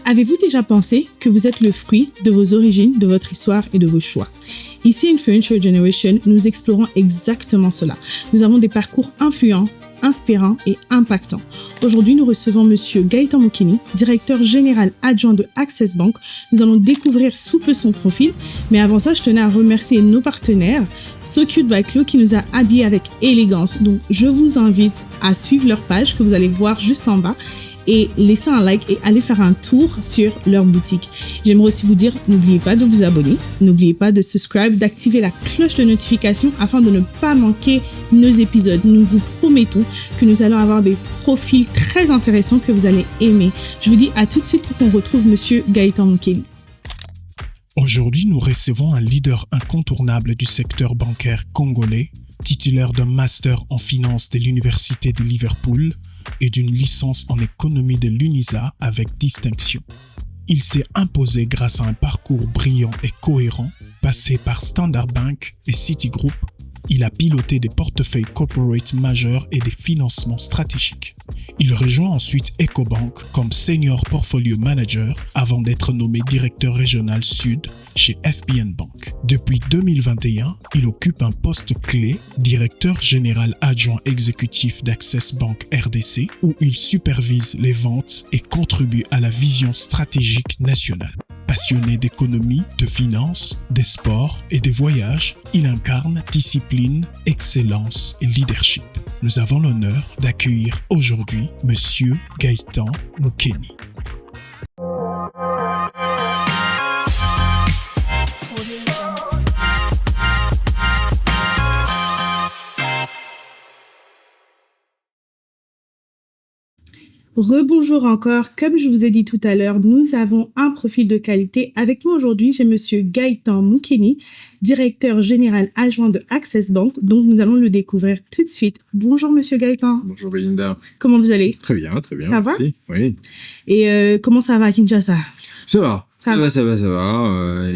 Avez-vous déjà pensé que vous êtes le fruit de vos origines, de votre histoire et de vos choix? Ici, Influential Generation, nous explorons exactement cela. Nous avons des parcours influents, inspirants et impactants. Aujourd'hui, nous recevons Monsieur Gaëtan Moukeni, directeur général adjoint de Access Bank. Nous allons découvrir sous peu son profil, mais avant ça, je tenais à remercier nos partenaires, So Cute by Chloe, qui nous a habillés avec élégance. Donc, je vous invite à suivre leur page que vous allez voir juste en bas et laissez un like et allez faire un tour sur leur boutique. J'aimerais aussi vous dire, n'oubliez pas de vous abonner, n'oubliez pas de subscribe, d'activer la cloche de notification afin de ne pas manquer nos épisodes. Nous vous promettons que nous allons avoir des profils très intéressants que vous allez aimer. Je vous dis à tout de suite pour qu'on retrouve Monsieur Gaëtan Moukeni. Aujourd'hui, nous recevons un leader incontournable du secteur bancaire congolais, titulaire d'un master en finance de l'Université de Liverpool et d'une licence en économie de l'UNISA avec distinction. Il s'est imposé grâce à un parcours brillant et cohérent, passé par Standard Bank et Citigroup. Il a piloté des portefeuilles corporate majeurs et des financements stratégiques. Il rejoint ensuite EcoBank comme Senior Portfolio Manager avant d'être nommé directeur régional Sud chez FBN Bank. Depuis 2021, il occupe un poste clé, directeur général adjoint exécutif d'Access Bank RDC, où il supervise les ventes et contribue à la vision stratégique nationale. Passionné d'économie, de finance, des sports et des voyages, il incarne discipline, excellence et leadership. Nous avons l'honneur d'accueillir aujourd'hui Monsieur Gaëtan Moukeni. Rebonjour encore, comme je vous ai dit tout à l'heure, nous avons un profil de qualité. Avec moi aujourd'hui, j'ai Monsieur Gaëtan Moukeni, directeur général adjoint de Access Bank. Donc, nous allons le découvrir tout de suite. Bonjour Monsieur Gaëtan. Bonjour Belinda. Comment vous allez? Très bien, Ça merci. Oui. Et comment ça va à Kinshasa? Ça va.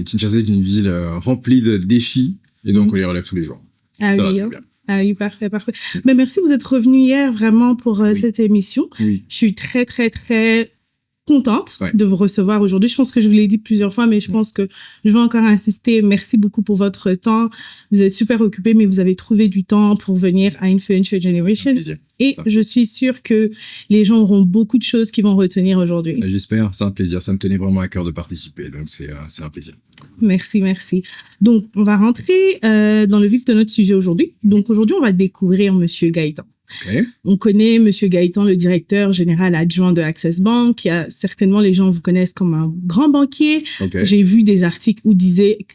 Kinshasa est une ville remplie de défis et donc on les relève tous les jours. Ah Ça va oui, très bien. Ah oui, parfait. Mais merci, vous êtes revenu hier vraiment pour cette émission. Oui. Je suis très contente Ouais. de vous recevoir aujourd'hui. Je pense que je vous l'ai dit plusieurs fois, mais je pense que je vais encore insister. Merci beaucoup pour votre temps. Vous êtes super occupé, mais vous avez trouvé du temps pour venir à Influential Generation. Plaisir. Et je suis sûre que les gens auront beaucoup de choses qu'ils vont retenir aujourd'hui. J'espère, c'est un plaisir. Ça me tenait vraiment à cœur de participer, donc c'est un plaisir. Merci. Donc, on va rentrer dans le vif de notre sujet aujourd'hui. Donc, aujourd'hui, on va découvrir Monsieur Gaëtan. Ok. On connaît Monsieur Gaëtan, le directeur général adjoint de Access Bank. Il y a certainement les gens vous connaissent comme un grand banquier. Ok. J'ai vu des articles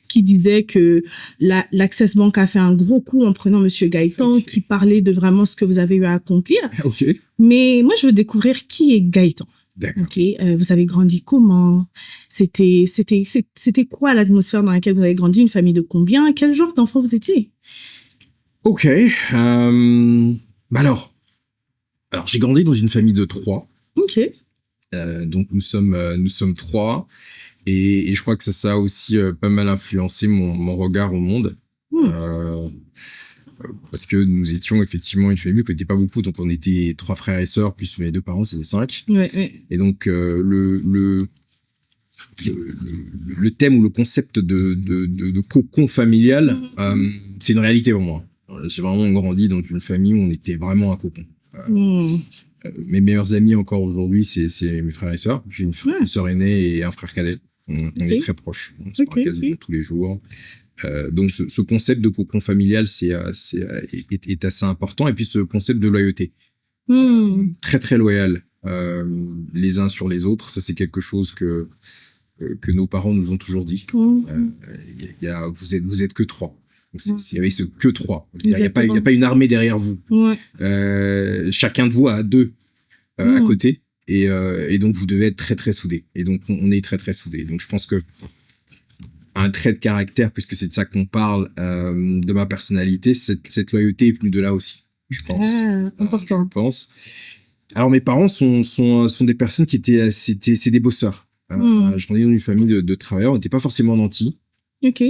qui disaient que l'Access Bank a fait un gros coup en prenant Monsieur Gaëtan, qui parlait de vraiment ce que vous avez eu à accomplir. Ok. Mais moi, je veux découvrir qui est Gaëtan. D'accord. Ok, vous avez grandi comment? C'était quoi l'atmosphère dans laquelle vous avez grandi? Une famille de combien? Quel genre d'enfant vous étiez? Ok. Alors, j'ai grandi dans une famille de 3. Ok. Donc nous sommes 3 et je crois que ça a aussi pas mal influencé mon regard au monde. Parce que nous étions effectivement une famille qui n'était pas beaucoup, donc on était 3 frères et sœurs, plus mes 2 parents, c'était 5. Ouais. Et donc le thème ou le concept de cocon familial, c'est une réalité pour moi. J'ai vraiment grandi dans une famille où on était vraiment un cocon. Mes meilleurs amis encore aujourd'hui, c'est mes frères et sœurs. J'ai une sœur aînée et un frère cadet. On est très proches. On se parle quasiment tous les jours. Donc ce concept de cocon familial est assez important, et puis ce concept de loyauté très loyal les uns sur les autres, ça c'est quelque chose que nos parents nous ont toujours dit. Vous êtes que 3. Il y avait ce que 3. Il y a pas une armée derrière vous. Chacun de vous a 2 à côté, et donc vous devez être très soudés, et donc on est très soudés. Donc je pense que un trait de caractère, puisque c'est de ça qu'on parle, de ma personnalité, cette loyauté est venue de là aussi, je pense. Important. Je pense. Alors mes parents sont des personnes qui c'est des bosseurs. Je grandis dans une famille de travailleurs, on n'était pas forcément nantis. Ok.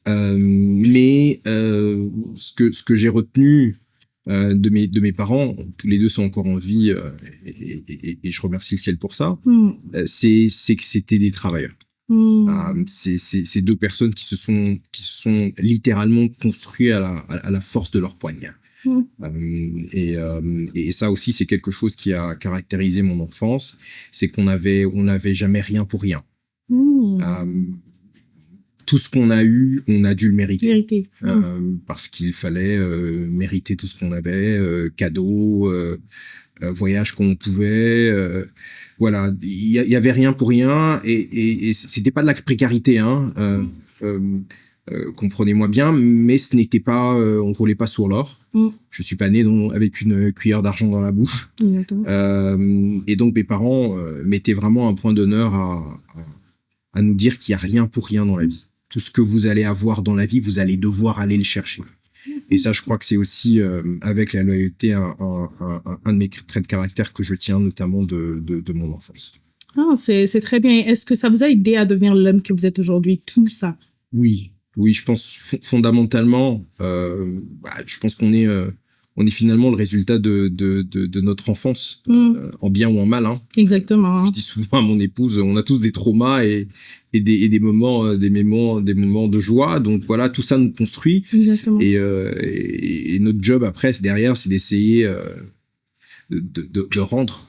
Mais ce que j'ai retenu de mes parents, tous les deux sont encore en vie, et je remercie le ciel pour ça. C'est que c'était des travailleurs. C'est deux personnes qui se sont littéralement construits à la force de leur poignard. Et ça aussi, c'est quelque chose qui a caractérisé mon enfance, c'est on n'avait jamais rien pour rien. Tout ce qu'on a eu, on a dû le mériter. Parce qu'il fallait mériter tout ce qu'on avait, cadeaux, voyages qu'on pouvait. Voilà, il y avait rien pour rien, et c'était pas de la précarité, comprenez-moi bien, mais ce n'était pas, on roulait pas sur l'or. Je suis pas né avec une cuillère d'argent dans la bouche. Et donc mes parents mettaient vraiment un point d'honneur à nous dire qu'il y a rien pour rien dans la vie. Tout ce que vous allez avoir dans la vie, vous allez devoir aller le chercher. Et ça, je crois que c'est aussi, avec la loyauté, un de mes traits de caractère que je tiens, notamment de mon enfance. C'est très bien. Est-ce que ça vous a aidé à devenir l'homme que vous êtes aujourd'hui, tout ça? Oui, je pense fondamentalement, je pense qu'on est finalement le résultat de notre enfance, en bien ou en mal. Exactement. Je dis souvent à mon épouse, on a tous des traumas et des moments de joie. Donc voilà, tout ça nous construit. Exactement. Et notre job après, derrière, c'est d'essayer de rendre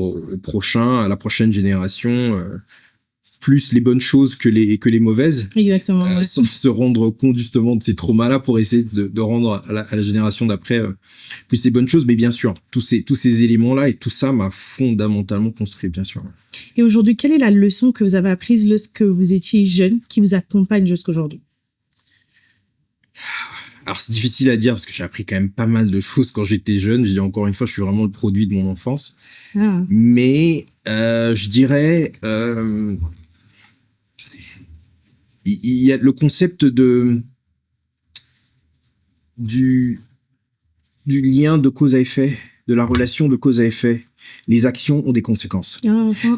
au prochain, à la prochaine génération, plus les bonnes choses que les mauvaises. Exactement. Sans se rendre compte justement de ces traumas-là, pour essayer de rendre à la génération d'après plus les bonnes choses. Mais bien sûr, tous ces éléments-là et tout ça m'a fondamentalement construit, bien sûr. Et aujourd'hui, quelle est la leçon que vous avez apprise lorsque vous étiez jeune, qui vous accompagne jusqu'aujourd'hui? Alors c'est difficile à dire parce que j'ai appris quand même pas mal de choses quand j'étais jeune. Je dis encore une fois, je suis vraiment le produit de mon enfance. Mais je dirais, il y a le concept du lien de cause à effet, de la relation de cause à effet. Les actions ont des conséquences.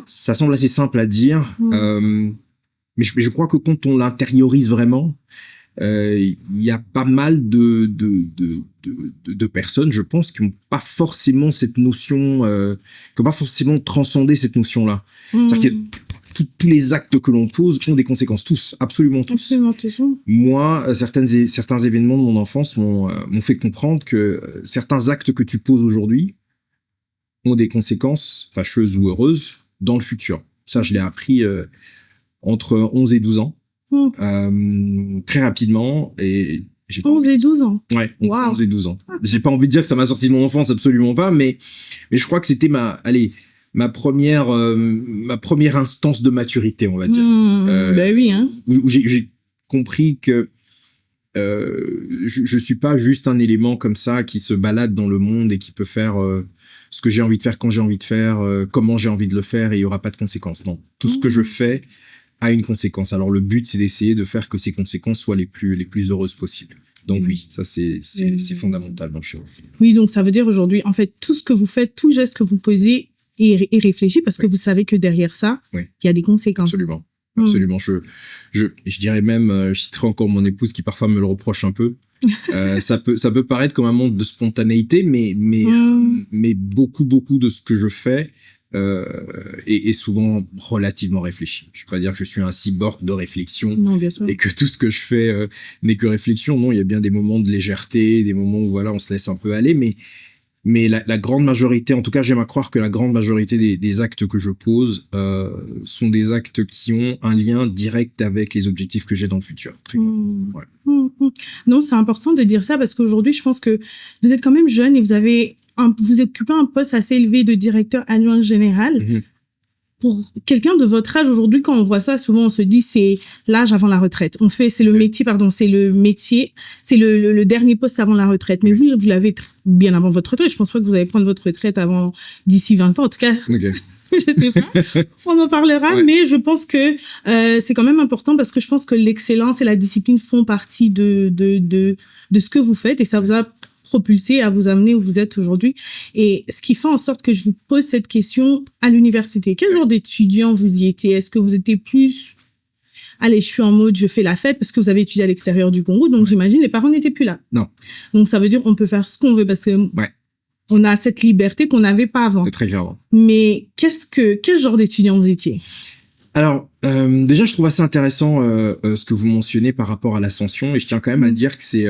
Ça semble assez simple à dire, mais je crois que quand on l'intériorise vraiment, il y a pas mal de personnes, je pense, qui n'ont pas forcément cette notion, qui n'ont pas forcément transcendé cette notion-là. C'est-à-dire que tous les actes que l'on pose ont des conséquences, tous, absolument tous. Absolument tous. Moi, certains événements de mon enfance m'ont fait comprendre que certains actes que tu poses aujourd'hui ont des conséquences fâcheuses ou heureuses dans le futur. Ça, je l'ai appris entre 11 et 12 ans. Très rapidement, et j'ai 11 et 12 ans. Ouais, 11 et 12 ans. J'ai pas envie de dire que ça m'a sorti de mon enfance, absolument pas, mais je crois que c'était ma première instance de maturité, on va dire. Ben oui, où j'ai compris que je suis pas juste un élément comme ça qui se balade dans le monde et qui peut faire ce que j'ai envie de faire quand j'ai envie de faire, comment j'ai envie de le faire, et il y aura pas de conséquences. Non, tout ce que je fais a une conséquence. Alors le but, c'est d'essayer de faire que ces conséquences soient les plus heureuses possibles. Donc oui, ça c'est fondamentalement chez vous. Oui, donc ça veut dire aujourd'hui, en fait, tout ce que vous faites, tout geste que vous posez est réfléchi, parce que vous savez que derrière ça, il y a des conséquences. Absolument. Absolument. Je dirais même, je citerai encore mon épouse qui parfois me le reproche un peu. Ça peut paraître comme un monde de spontanéité, mais beaucoup de ce que je fais est souvent relativement réfléchi. Je ne vais pas dire que je suis un cyborg de réflexion. Non, bien sûr. Et que tout ce que je fais n'est que réflexion. Non, il y a bien des moments de légèreté, des moments où voilà, on se laisse un peu aller, mais la grande majorité, en tout cas j'aime à croire que la grande majorité des actes que je pose sont des actes qui ont un lien direct avec les objectifs que j'ai dans le futur. Très ouais. Non, c'est important de dire ça, parce qu'aujourd'hui je pense que vous êtes quand même jeune et vous occupez un poste assez élevé de directeur adjoint général. Pour quelqu'un de votre âge aujourd'hui, quand on voit ça, souvent on se dit c'est l'âge avant la retraite. C'est le métier, c'est le dernier poste avant la retraite. Mais vous l'avez bien avant votre retraite. Je pense pas que vous allez prendre votre retraite avant d'ici 20 ans. En tout cas, je sais pas. On en parlera, mais je pense que c'est quand même important, parce que je pense que l'excellence et la discipline font partie de ce que vous faites, et ça vous a propulsé à vous amener où vous êtes aujourd'hui. Et ce qui fait en sorte que je vous pose cette question à l'université. Quel genre d'étudiant vous y étiez? Est-ce que vous étiez plus allez, je suis en mode, je fais la fête parce que vous avez étudié à l'extérieur du Congo, donc j'imagine les parents n'étaient plus là. Non. Donc ça veut dire on peut faire ce qu'on veut parce que on a cette liberté qu'on n'avait pas avant. C'est très clair. Mais quel genre d'étudiant vous étiez? Alors, déjà, je trouve assez intéressant ce que vous mentionnez par rapport à l'ascension, et je tiens quand même à dire que c'est,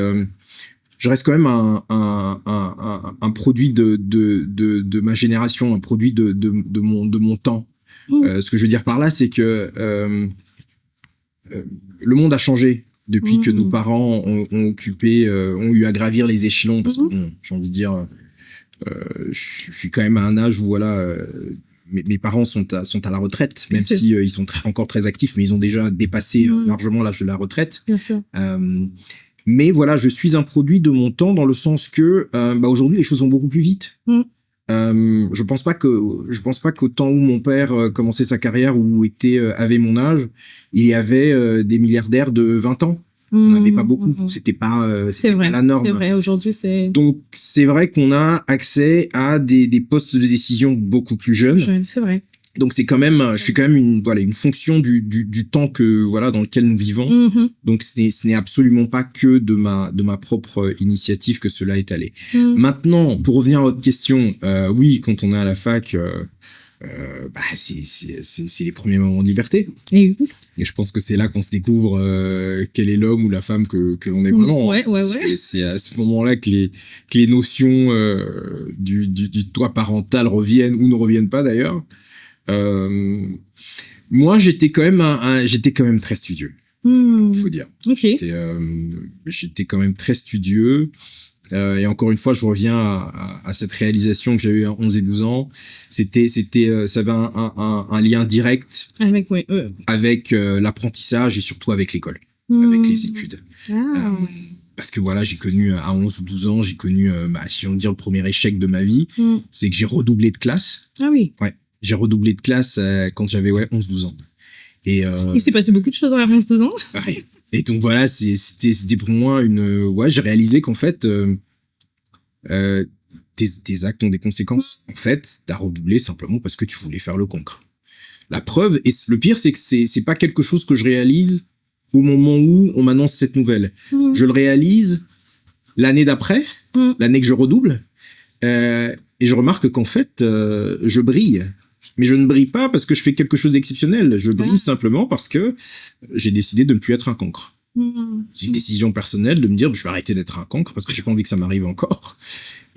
je reste quand même un produit de ma génération, un produit de mon temps. Ce que je veux dire par là, c'est que le monde a changé depuis que nos parents ont eu à gravir les échelons, parce que bon, j'ai envie de dire, je suis quand même à un âge où voilà. Mes parents sont à la retraite, même si ils sont encore très actifs, mais ils ont déjà dépassé largement l'âge de la retraite. Bien sûr. Mais voilà, je suis un produit de mon temps dans le sens que aujourd'hui les choses vont beaucoup plus vite. Je pense pas qu'au temps où mon père commençait sa carrière ou avait mon âge, il y avait des milliardaires de 20 ans. On n'avait pas beaucoup. C'était pas la norme. C'est vrai. Aujourd'hui, c'est. Donc, c'est vrai qu'on a accès à des postes de décision beaucoup plus jeunes. C'est vrai. Donc, c'est quand même, je suis quand même une fonction du temps dans lequel nous vivons. Donc, ce n'est absolument pas que de ma propre initiative que cela est allé. Maintenant, pour revenir à votre question, oui, quand on est à la fac, c'est les premiers moments de liberté. Et je pense que c'est là qu'on se découvre quel est l'homme ou la femme que l'on est vraiment. Parce que c'est à ce moment-là que les notions du toit parental reviennent ou ne reviennent pas d'ailleurs. Moi, j'étais quand même très studieux. Faut dire. J'étais quand même très studieux. Et encore une fois, je reviens à cette réalisation que j'avais à 11 et 12 ans. Ça avait un lien direct avec l'apprentissage et surtout avec l'école, avec les études. Parce que voilà, j'ai connu à 11 ou 12 ans, j'ai connu, si on veut dire, le premier échec de ma vie, c'est que j'ai redoublé de classe. Ah oui. Ouais, j'ai redoublé de classe quand j'avais 11-12 ans. Et il s'est passé beaucoup de choses en 11-12 ans. Ouais. Et donc voilà, c'était pour moi j'ai réalisé qu'en fait, tes actes ont des conséquences. En fait, t'as redoublé simplement parce que tu voulais faire le concours. La preuve, et le pire, c'est que c'est pas quelque chose que je réalise au moment où on m'annonce cette nouvelle. Je le réalise l'année d'après, l'année que je redouble, et je remarque qu'en fait, je brille. Mais je ne brille pas parce que je fais quelque chose d'exceptionnel. Je brille simplement parce que j'ai décidé de ne plus être un cancre. C'est une décision personnelle de me dire je vais arrêter d'être un cancre parce que j'ai pas envie que ça m'arrive encore.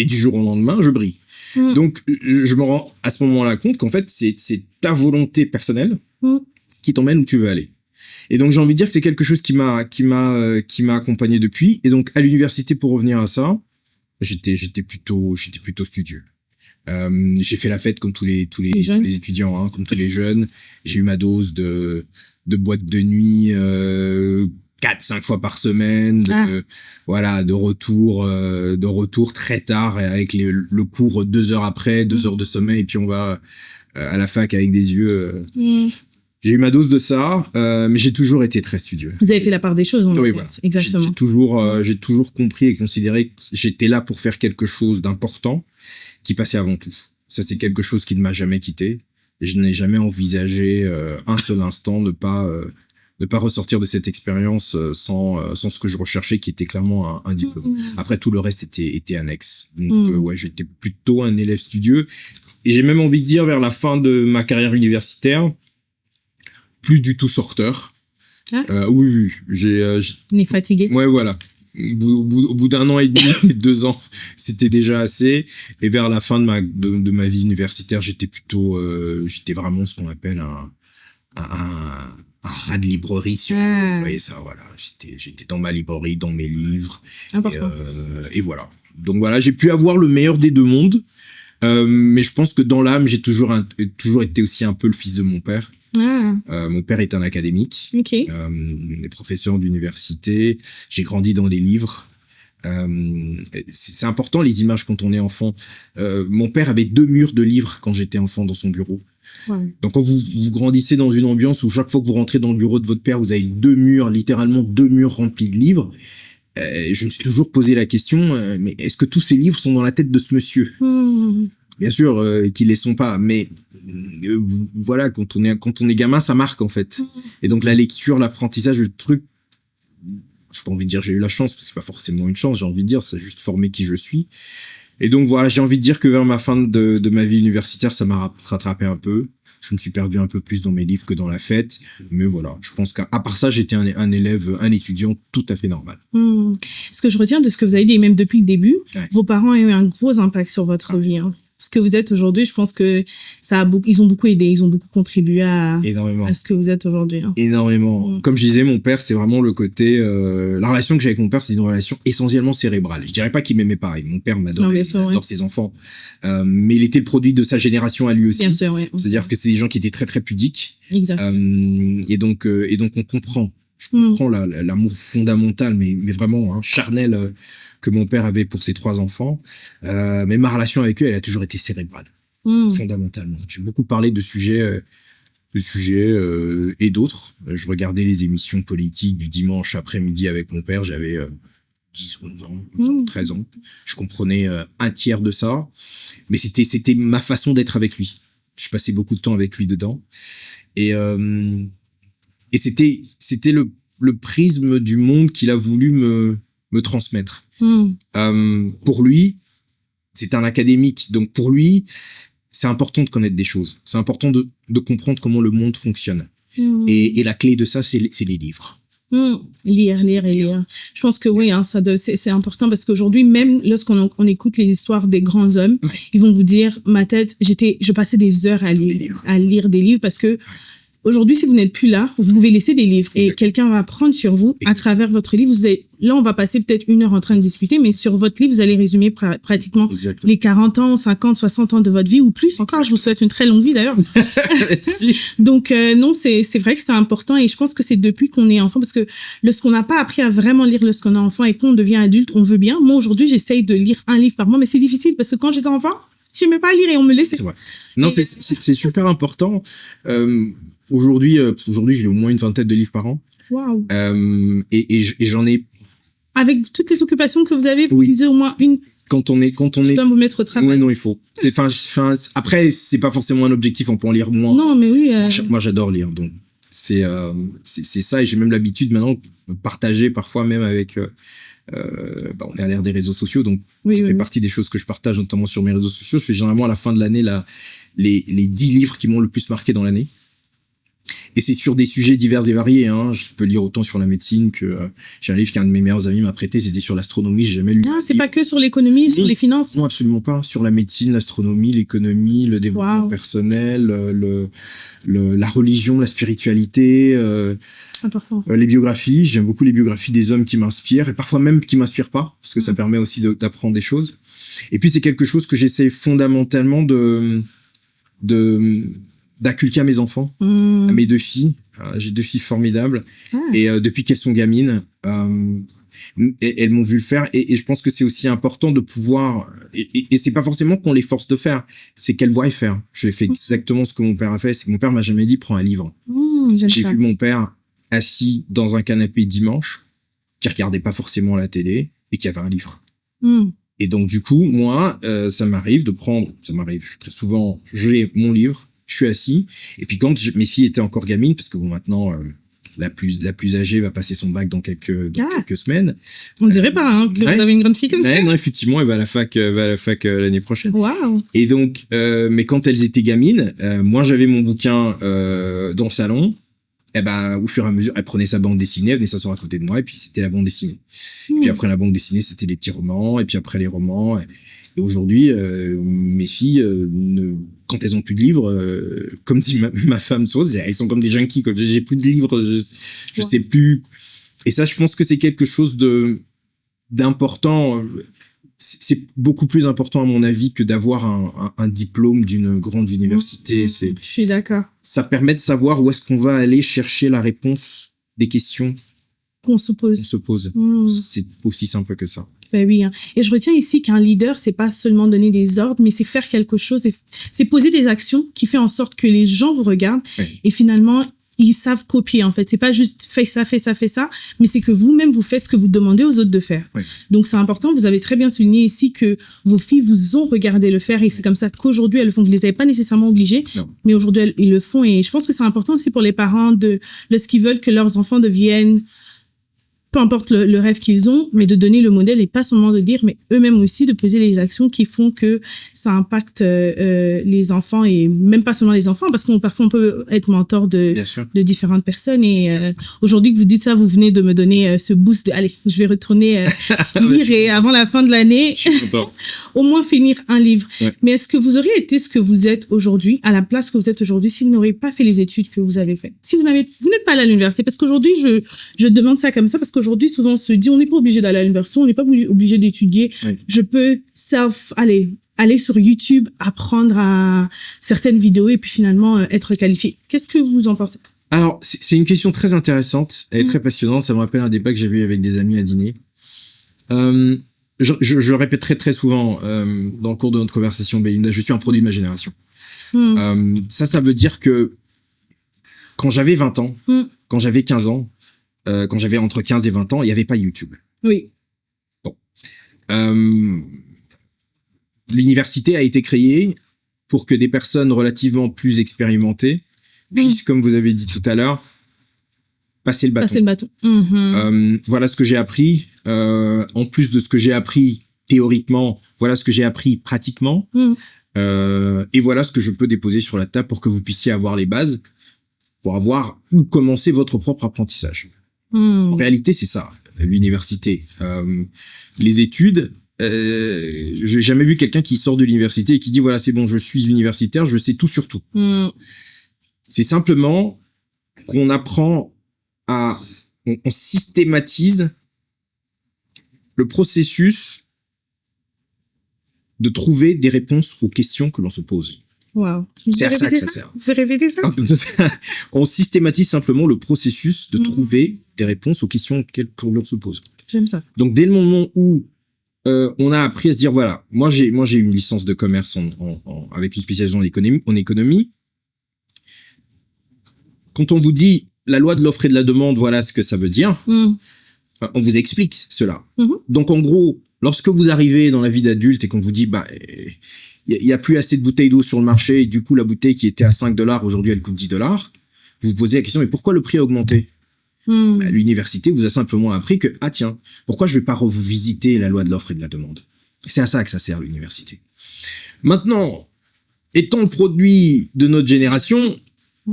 Et du jour au lendemain, je brille. Donc, je me rends à ce moment-là compte qu'en fait, c'est ta volonté personnelle qui t'emmène où tu veux aller. Et donc, j'ai envie de dire que c'est quelque chose qui m'a accompagné depuis. Et donc, à l'université, pour revenir à ça, j'étais plutôt studieux. J'ai fait la fête comme tous les étudiants, comme tous les jeunes. J'ai eu ma dose de boîte de nuit 4-5 fois par semaine, de retour très tard avec le cours 2 heures après, 2 heures de sommeil, et puis on va à la fac avec des yeux. J'ai eu ma dose de ça, mais j'ai toujours été très studieux. Vous avez fait la part des choses, oui, voilà. Exactement. J'ai toujours compris et considéré que j'étais là pour faire quelque chose d'important qui passait avant tout. Ça, c'est quelque chose qui ne m'a jamais quitté. Et je n'ai jamais envisagé un seul instant de pas ressortir de cette expérience sans ce que je recherchais, qui était clairement un diplôme. Après, tout le reste était annexe. Donc, j'étais plutôt un élève studieux. Et j'ai même envie de dire, vers la fin de ma carrière universitaire, plus du tout sorteur. Oui. On est fatigué. Ouais, voilà. Au bout d'un an et demi, 2 ans, c'était déjà assez. Et vers la fin de ma vie universitaire, j'étais vraiment ce qu'on appelle un rat de librairie, si vous voyez ça, voilà. J'étais dans ma librairie, dans mes livres. Important. Et voilà. Donc voilà, j'ai pu avoir le meilleur des deux mondes. Mais je pense que dans l'âme, j'ai toujours été aussi un peu le fils de mon père. Mon père est un académique, est professeur d'université. J'ai grandi dans les livres. C'est important, les images, quand on est enfant. Mon père avait 2 murs de livres quand j'étais enfant dans son bureau. Donc quand vous grandissez dans une ambiance où chaque fois que vous rentrez dans le bureau de votre père, vous avez 2 murs, littéralement 2 murs remplis de livres, je me suis toujours posé la question, mais est-ce que tous ces livres sont dans la tête de ce monsieur ? bien sûr qu'ils les sont pas, mais voilà, quand on est gamin, ça marque en fait. Et donc la lecture, l'apprentissage, le truc, j'ai pas envie de dire j'ai eu la chance, parce que c'est pas forcément une chance, j'ai envie de dire, ça a juste formé qui je suis. Et donc voilà, j'ai envie de dire que vers ma fin de ma vie universitaire, ça m'a rattrapé un peu. Je me suis perdu un peu plus dans mes livres que dans la fête. Mais voilà, je pense qu'à part ça, j'étais un élève, un étudiant tout à fait normal. Ce que je retiens de ce que vous avez dit, même depuis le début, Ouais. vos parents ont eu un gros impact sur votre vie. Hein. Ce que vous êtes aujourd'hui, je pense que ils ont beaucoup aidé, ils ont beaucoup contribué à ce que vous êtes aujourd'hui. Hein. Énormément. Comme je disais, mon père, c'est vraiment le côté... la relation que j'ai avec mon père, c'est une relation essentiellement cérébrale. Je dirais pas qu'il m'aimait pareil. Mon père m'adore, il adore ses enfants. Mais il était le produit de sa génération à lui aussi. Bien sûr, oui. C'est-à-dire que c'était des gens qui étaient très, très pudiques. Exact. Et donc on comprend. Je comprends l'amour fondamental, mais vraiment charnel que mon père avait pour ses 3 enfants. Mais ma relation avec eux, elle a toujours été cérébrale. Fondamentalement. J'ai beaucoup parlé de sujets et d'autres. Je regardais les émissions politiques du dimanche après-midi avec mon père. J'avais 10, 11 ans, 13 ans. Je comprenais un tiers de ça. Mais c'était ma façon d'être avec lui. Je passais beaucoup de temps avec lui dedans. Et c'était le prisme du monde qu'il a voulu me transmettre. Pour lui, c'est un académique. Donc pour lui, c'est important de connaître des choses. C'est important de comprendre comment le monde fonctionne. Et la clé de ça, c'est les livres. Lire. Je pense que oui, hein, c'est important parce qu'aujourd'hui, même lorsqu'on écoute les histoires des grands hommes, ils vont vous dire, je passais des heures à lire des livres parce que aujourd'hui, si vous n'êtes plus là, vous pouvez laisser des livres et quelqu'un va prendre sur vous à travers votre livre. Là, on va passer peut-être 1 heure en train de discuter, mais sur votre livre, vous allez résumer pratiquement les 40 ans, 50, 60 ans de votre vie ou plus encore. Je vous souhaite une très longue vie d'ailleurs. Donc, non, c'est vrai que c'est important et je pense que c'est depuis qu'on est enfant parce que lorsqu'on n'a pas appris à vraiment lire lorsqu'on est enfant et qu'on devient adulte, on veut bien. Moi, aujourd'hui, j'essaye de lire un livre par mois, mais c'est difficile parce que quand j'étais enfant, j'aimais pas lire et on me laissait. C'est vrai. Non, c'est super important. Aujourd'hui, j'ai au moins une vingtaine de livres par an. Waouh. Et j'en ai. Avec toutes les occupations que vous avez, vous lisez au moins une. Quand on est. Je dois vous mettre au travail. Ouais, non, il faut. Après, c'est pas forcément un objectif, on peut en lire moins. Non, mais oui. Moi, j'adore lire, donc c'est ça, et j'ai même l'habitude maintenant de partager parfois même avec. On est à l'ère des réseaux sociaux, donc ça fait partie des choses que je partage, notamment sur mes réseaux sociaux. Je fais généralement à la fin de l'année les 10 livres qui m'ont le plus marqué dans l'année. Et c'est sur des sujets divers et variés. Je peux lire autant sur la médecine que j'ai un livre qu'un de mes meilleurs amis m'a prêté, c'était sur l'astronomie. J'ai jamais lu. Ah, c'est pas que sur l'économie, sur les finances. Non, absolument pas. Sur la médecine, l'astronomie, l'économie, le développement personnel, la religion, la spiritualité. Important. Les biographies. J'aime beaucoup les biographies des hommes qui m'inspirent et parfois même qui m'inspirent pas, parce que ça permet aussi d'apprendre des choses. Et puis c'est quelque chose que j'essaie fondamentalement d'inculquer à mes enfants, à mes 2 filles. J'ai 2 filles formidables. Et depuis qu'elles sont gamines, elles m'ont vu le faire. Et je pense que c'est aussi important de pouvoir... Et c'est pas forcément qu'on les force de faire, c'est qu'elles voient faire. Je fais exactement ce que mon père a fait. C'est que mon père m'a jamais dit « prends un livre ». J'ai vu mon père assis dans un canapé dimanche, qui regardait pas forcément la télé, et qui avait un livre. Et donc du coup, moi, ça m'arrive très souvent, j'ai mon livre, je suis assis, et puis quand mes filles étaient encore gamines, parce que bon, maintenant la plus âgée va passer son bac dans quelques semaines. On dirait pas que vous avez une grande fille comme ça. Non, effectivement, elle va à la fac l'année prochaine. Waouh. Et donc, mais quand elles étaient gamines, moi j'avais mon bouquin dans le salon. Et au fur et à mesure, elle prenait sa bande dessinée, elle venait s'asseoir à côté de moi, et puis c'était la bande dessinée. Et puis après la bande dessinée, c'était les petits romans, et puis après les romans. Et aujourd'hui, mes filles, quand elles ont plus de livres, comme dit ma femme souvent, elles sont comme des junkies, quoi. J'ai plus de livres, je sais plus. Et ça, je pense que c'est quelque chose d'important. C'est beaucoup plus important à mon avis que d'avoir un diplôme d'une grande université. Je suis d'accord. Ça permet de savoir où est-ce qu'on va aller chercher la réponse des questions qu'on se pose. C'est aussi simple que ça. Ben oui. Et je retiens ici qu'un leader, c'est pas seulement donner des ordres, mais c'est faire quelque chose. C'est poser des actions qui fait en sorte que les gens vous regardent et finalement ils savent copier, en fait. C'est pas juste fais ça, mais c'est que vous-même, vous faites ce que vous demandez aux autres de faire. Oui. Donc, c'est important. Vous avez très bien souligné ici que vos filles vous ont regardé le faire et c'est comme ça qu'aujourd'hui, elles le font. Vous les avez pas nécessairement obligées, mais aujourd'hui, ils le font. Et je pense que c'est important aussi pour les parents lorsqu'ils veulent que leurs enfants deviennent, peu importe le rêve qu'ils ont, mais de donner le modèle et pas seulement de dire, mais eux-mêmes aussi de poser les actions qui font que ça impacte les enfants et même pas seulement les enfants, parce qu'on parfois on peut être mentor de différentes personnes. Et aujourd'hui que vous dites ça, vous venez de me donner ce boost de allez, je vais retourner lire et avant la fin de l'année, je suis content. au moins finir un livre. Ouais. Mais est-ce que vous auriez été ce que vous êtes aujourd'hui, à la place que vous êtes aujourd'hui, si vous n'auriez pas fait les études que vous avez faites? Si vous n'êtes pas allé à l'université, parce qu'aujourd'hui je demande ça comme ça parce qu'aujourd'hui souvent on se dit on n'est pas obligé d'aller à l'université, on n'est pas obligé d'étudier. Oui. Je peux aller sur YouTube, apprendre à certaines vidéos et puis finalement être qualifié. Qu'est-ce que vous en pensez? Alors, c'est une question très intéressante, elle est très passionnante, ça me rappelle un débat que j'avais eu avec des amis à dîner. Je répéterai très souvent dans le cours de notre conversation, Belinda, je suis un produit de ma génération. Ça veut dire que quand j'avais 20 ans, quand j'avais 15 ans, quand j'avais entre 15 et 20 ans, il n'y avait pas YouTube. Oui. Bon. L'université a été créée pour que des personnes relativement plus expérimentées puissent, comme vous avez dit tout à l'heure, passer le bâton. Voilà ce que j'ai appris. En plus de ce que j'ai appris théoriquement, voilà ce que j'ai appris pratiquement. Et voilà ce que je peux déposer sur la table pour que vous puissiez avoir les bases pour avoir ou commencer votre propre apprentissage. En réalité, c'est ça, l'université. Les études, j'ai jamais vu quelqu'un qui sort de l'université et qui dit voilà, c'est bon, je suis universitaire, je sais tout sur tout. C'est simplement qu'on apprend on systématise le processus de trouver des réponses aux questions que l'on se pose. Wow. C'est à ça que ça sert. Vous pouvez répéter ça? On systématise simplement le processus de trouver des réponses aux questions que l'on se pose. J'aime ça. Donc, dès le moment où on a appris à se dire, voilà, moi j'ai une licence de commerce avec une spécialisation en économie. Quand on vous dit la loi de l'offre et de la demande, voilà ce que ça veut dire, on vous explique cela. Donc, en gros, lorsque vous arrivez dans la vie d'adulte et qu'on vous dit, bah, il y a plus assez de bouteilles d'eau sur le marché et du coup la bouteille qui était à $5 aujourd'hui elle coûte $10, vous vous posez la question mais pourquoi le prix a augmenté? Bah, l'université vous a simplement appris que tiens, pourquoi je vais pas revisiter la loi de l'offre et de la demande? C'est à ça que ça sert l'université. Maintenant, étant le produit de notre génération,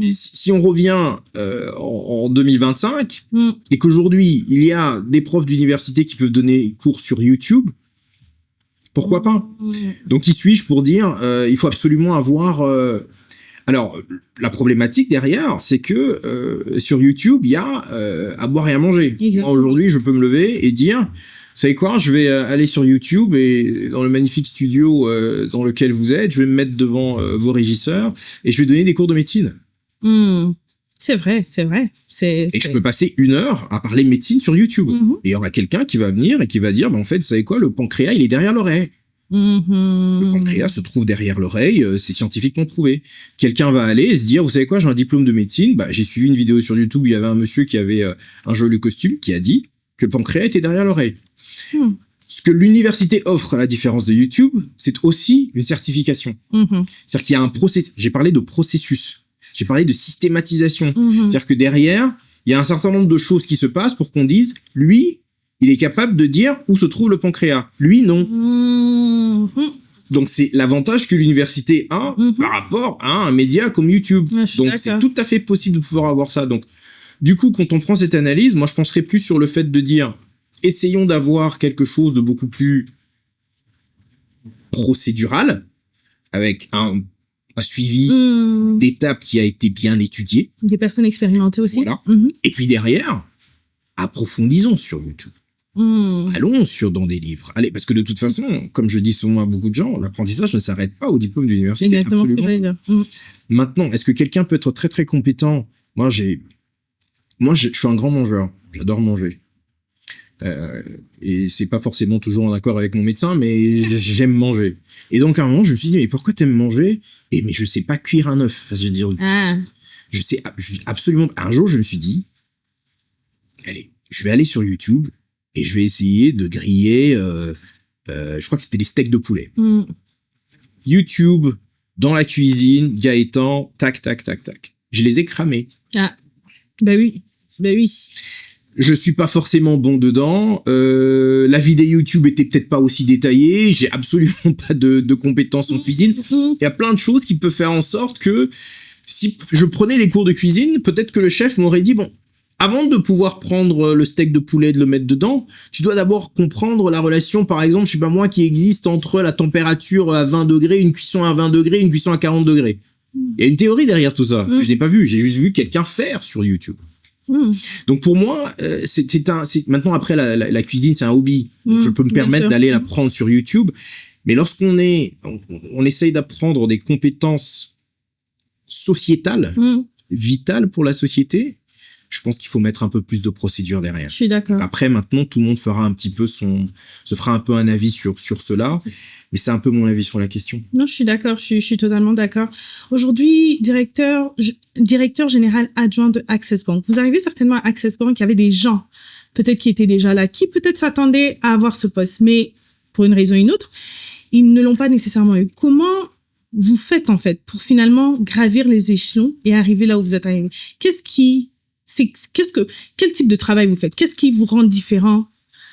si on revient en 2025 et qu'aujourd'hui il y a des profs d'université qui peuvent donner cours sur YouTube, pourquoi pas? Donc, qui suis-je pour dire il faut absolument avoir... Alors, la problématique derrière, c'est que sur YouTube, il y a à boire et à manger. Aujourd'hui, je peux me lever et dire, vous savez quoi, je vais aller sur YouTube et dans le magnifique studio dans lequel vous êtes, je vais me mettre devant vos régisseurs et je vais donner des cours de médecine. C'est vrai. Je peux passer 1 heure à parler médecine sur YouTube. Et il y aura quelqu'un qui va venir et qui va dire, bah, en fait, vous savez quoi, le pancréas, il est derrière l'oreille. Le pancréas se trouve derrière l'oreille, c'est scientifiquement prouvé. Quelqu'un va aller et se dire, vous savez quoi, j'ai un diplôme de médecine, bah, j'ai suivi une vidéo sur YouTube où il y avait un monsieur qui avait un joli costume qui a dit que le pancréas était derrière l'oreille. Ce que l'université offre, à la différence de YouTube, c'est aussi une certification. C'est-à-dire qu'il y a un processus. J'ai parlé de processus. J'ai parlé de systématisation. C'est-à-dire que derrière, il y a un certain nombre de choses qui se passent pour qu'on dise, lui, il est capable de dire où se trouve le pancréas. Lui, non. Donc, c'est l'avantage que l'université a par rapport à un média comme YouTube. Donc, c'est tout à fait possible de pouvoir avoir ça. Donc, du coup, quand on prend cette analyse, moi, je penserais plus sur le fait de dire, essayons d'avoir quelque chose de beaucoup plus procédural, avec un suivi d'étapes qui a été bien étudié. Des personnes expérimentées aussi. Voilà. Et puis derrière, approfondissons sur YouTube. Allons dans des livres. Allez, parce que de toute façon, comme je dis souvent à beaucoup de gens, l'apprentissage ne s'arrête pas au diplôme d'université. Exactement ce que j'allais dire. Maintenant, est-ce que quelqu'un peut être très très compétent? Moi, je suis un grand mangeur. J'adore manger. Et c'est pas forcément toujours en accord avec mon médecin, mais j'aime manger. Et donc à un moment, je me suis dit, mais pourquoi t'aimes manger? Mais je sais pas cuire un œuf. Enfin, je veux dire, absolument, un jour, je me suis dit, allez, je vais aller sur YouTube et je vais essayer de griller, je crois que c'était des steaks de poulet. YouTube, dans la cuisine, Gaëtan, tac, tac, tac, tac. Je les ai cramés. Ah, bah oui. Je suis pas forcément bon dedans. La vidéo YouTube était peut-être pas aussi détaillée. J'ai absolument pas de compétences en cuisine. Il y a plein de choses qui peuvent faire en sorte que si je prenais les cours de cuisine, peut-être que le chef m'aurait dit, bon, avant de pouvoir prendre le steak de poulet et de le mettre dedans, tu dois d'abord comprendre la relation, par exemple, je sais pas moi, qui existe entre la température à 20 degrés, une cuisson à 20 degrés, une cuisson à 40 degrés. Il y a une théorie derrière tout ça que je n'ai pas vue. J'ai juste vu quelqu'un faire sur YouTube. Donc pour moi, c'est maintenant après la cuisine, c'est un hobby. Donc je peux me permettre d'aller l'apprendre sur YouTube. Mais lorsqu'on on essaye d'apprendre des compétences sociétales, vitales pour la société, je pense qu'il faut mettre un peu plus de procédure derrière. Je suis d'accord. Après, maintenant, tout le monde fera un petit peu se fera un peu un avis sur cela. Mais c'est un peu mon avis sur la question. Non, je suis d'accord. Je suis totalement d'accord. Aujourd'hui, directeur général adjoint de Access Bank. Vous arrivez certainement à Access Bank, il y avait des gens, peut-être qui étaient déjà là, qui peut-être s'attendaient à avoir ce poste, mais pour une raison ou une autre, ils ne l'ont pas nécessairement eu. Comment vous faites, en fait, pour finalement gravir les échelons et arriver là où vous êtes arrivé? Quel type de travail vous faites? Qu'est-ce qui vous rend différent?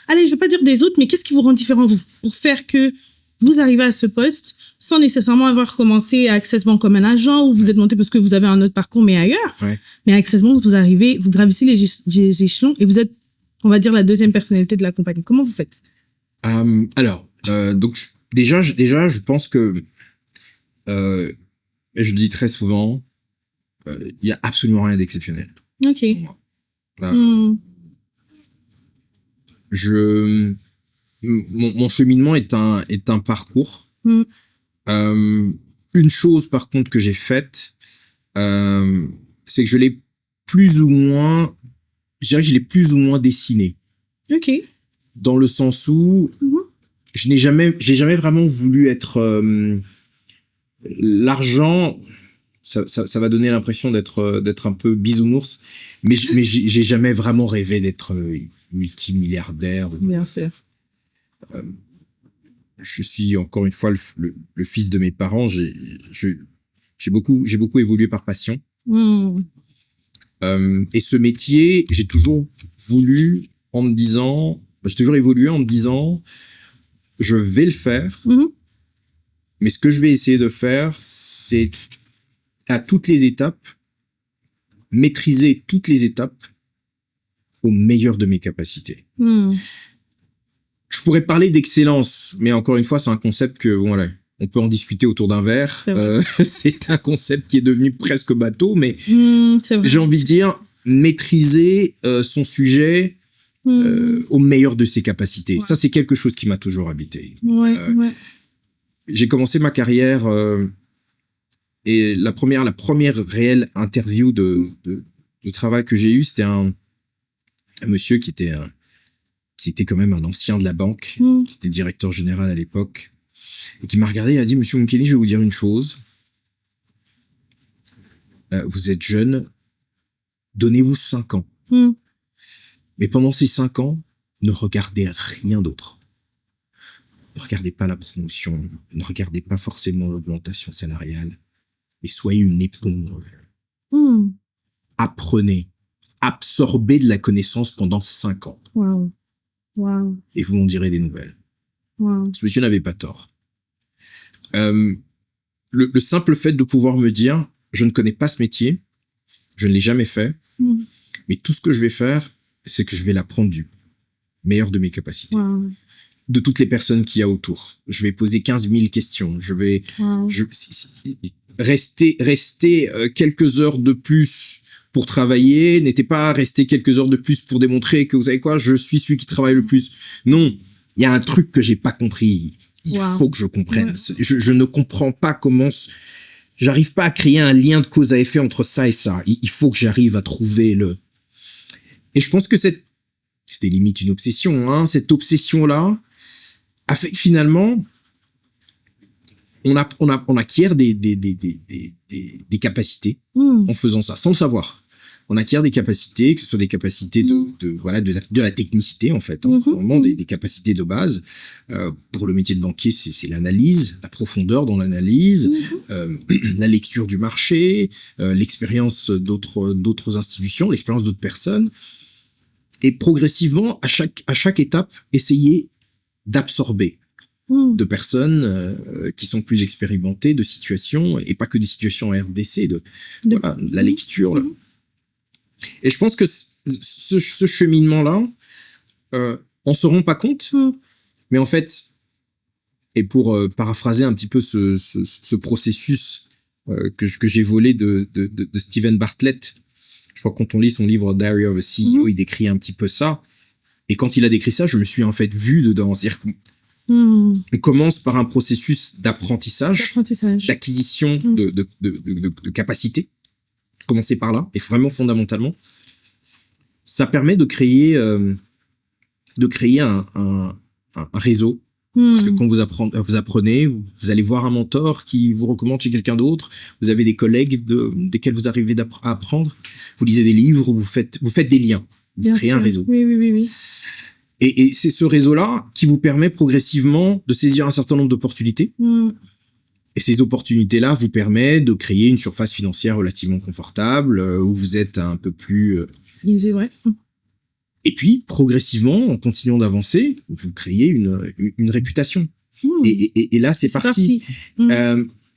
Allez, je vais pas dire des autres, mais qu'est-ce qui vous rend différent, vous, pour faire que vous arrivez à ce poste sans nécessairement avoir commencé à Access Bank comme un agent ou vous êtes monté parce que vous avez un autre parcours, mais ailleurs. Ouais. Mais à Access Bank, vous gravissez les échelons et vous êtes, on va dire, la deuxième personnalité de la compagnie. Comment vous faites? Donc, déjà, je pense que, je le dis très souvent, il y a absolument rien d'exceptionnel. Ok. Mon cheminement est un parcours. Une chose par contre que j'ai faite, c'est que je l'ai plus ou moins dessiné. Ok. Dans le sens où j'ai jamais vraiment voulu être l'argent. Ça va donner l'impression d'être un peu bisounours, mais j'ai jamais vraiment rêvé d'être multimilliardaire. Bien sûr. Je suis encore une fois le fils de mes parents. J'ai beaucoup évolué par passion. Et ce métier, j'ai toujours évolué en me disant, je vais le faire. Mais ce que je vais essayer de faire, c'est à toutes les étapes, maîtriser toutes les étapes au meilleur de mes capacités. Je pourrais parler d'excellence, mais encore une fois, c'est un concept que, voilà, on peut en discuter autour d'un verre. C'est un concept qui est devenu presque bateau, mais j'ai envie de dire maîtriser son sujet au meilleur de ses capacités. Ouais. Ça, c'est quelque chose qui m'a toujours habité. J'ai commencé ma carrière et la première réelle interview de travail que j'ai eue, c'était un monsieur qui était quand même un ancien de la banque, qui était directeur général à l'époque, et qui m'a regardé et a dit, Monsieur Munkele, je vais vous dire une chose. Vous êtes jeune, donnez-vous 5 ans. Mais pendant ces 5 ans, ne regardez rien d'autre. Ne regardez pas la promotion, ne regardez pas forcément l'augmentation salariale, et soyez une éponge. Apprenez, absorbez de la connaissance pendant 5 ans. Et vous m'en direz des nouvelles. Ce monsieur n'avait pas tort. Le simple fait de pouvoir me dire, je ne connais pas ce métier, je ne l'ai jamais fait, mais tout ce que je vais faire, c'est que je vais l'apprendre du meilleur de mes capacités. De toutes les personnes qu'il y a autour. Je vais poser 15 000 questions. Je vais rester quelques heures de plus pour travailler. N'était pas rester quelques heures de plus pour démontrer que, vous savez quoi, je suis celui qui travaille le plus. Non, il y a un truc que j'ai pas compris. Il faut que je comprenne. Je ne comprends pas comment... J'arrive pas à créer un lien de cause à effet entre ça et ça. Il faut que j'arrive à trouver le... Et je pense que c'était limite une obsession, hein. Cette obsession-là a fait que finalement, on acquiert des des capacités en faisant ça, sans le savoir. On acquiert des capacités, que ce soit des capacités de la technicité en fait, vraiment des capacités de base. Pour le métier de banquier, c'est l'analyse, la profondeur dans l'analyse, la lecture du marché, l'expérience d'autres institutions, l'expérience d'autres personnes, et progressivement à chaque étape, essayer d'absorber de personnes qui sont plus expérimentées, de situations, et pas que des situations en RDC, voilà, la lecture. Et je pense que ce cheminement-là, on se rend pas compte, mais en fait, et pour paraphraser un petit peu ce processus que j'ai volé de Steven Bartlett, je crois que quand on lit son livre Diary of a CEO, il décrit un petit peu ça. Et quand il a décrit ça, je me suis en fait vu dedans. C'est-à-dire qu'on commence par un processus d'apprentissage. D'acquisition de capacités. Commencer par là, et vraiment fondamentalement, ça permet de créer un réseau. Parce que quand vous apprenez, vous allez voir un mentor qui vous recommande chez quelqu'un d'autre, vous avez des collègues desquels vous arrivez à apprendre, vous lisez des livres, vous faites des liens, vous créez un réseau. Oui. Et c'est ce réseau-là qui vous permet progressivement de saisir un certain nombre d'opportunités. Et ces opportunités-là vous permettent de créer une surface financière relativement confortable, où vous êtes un peu plus... C'est vrai. Et puis, progressivement, en continuant d'avancer, vous créez une réputation. Et là, c'est parti.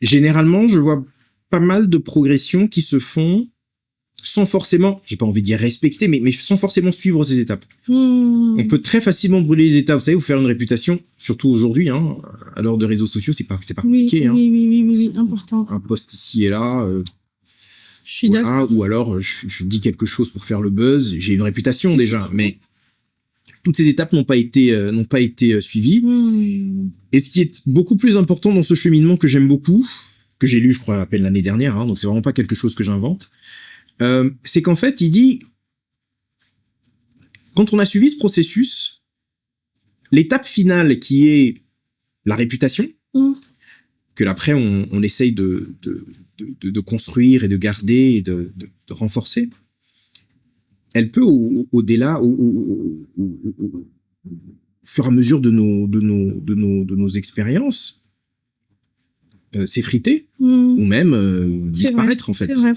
Généralement, je vois pas mal de progressions qui se font sans forcément, j'ai pas envie de dire respecter, mais sans forcément suivre ces étapes. On peut très facilement brûler les étapes, vous savez, vous faire une réputation, surtout aujourd'hui, à l'heure de réseaux sociaux, c'est pas compliqué. Oui, important. Un post ici et là, je suis d'accord. Ou alors je dis quelque chose pour faire le buzz, j'ai une réputation déjà, mais toutes ces étapes n'ont pas été suivies. Et ce qui est beaucoup plus important dans ce cheminement que j'aime beaucoup, que j'ai lu, je crois, à peine l'année dernière, donc c'est vraiment pas quelque chose que j'invente, c'est qu'en fait, il dit, quand on a suivi ce processus, l'étape finale qui est la réputation, que après on essaye de construire et de garder et de renforcer, elle peut au-delà, au fur et à mesure de nos expériences, s'effriter ou même disparaître en fait. C'est vrai.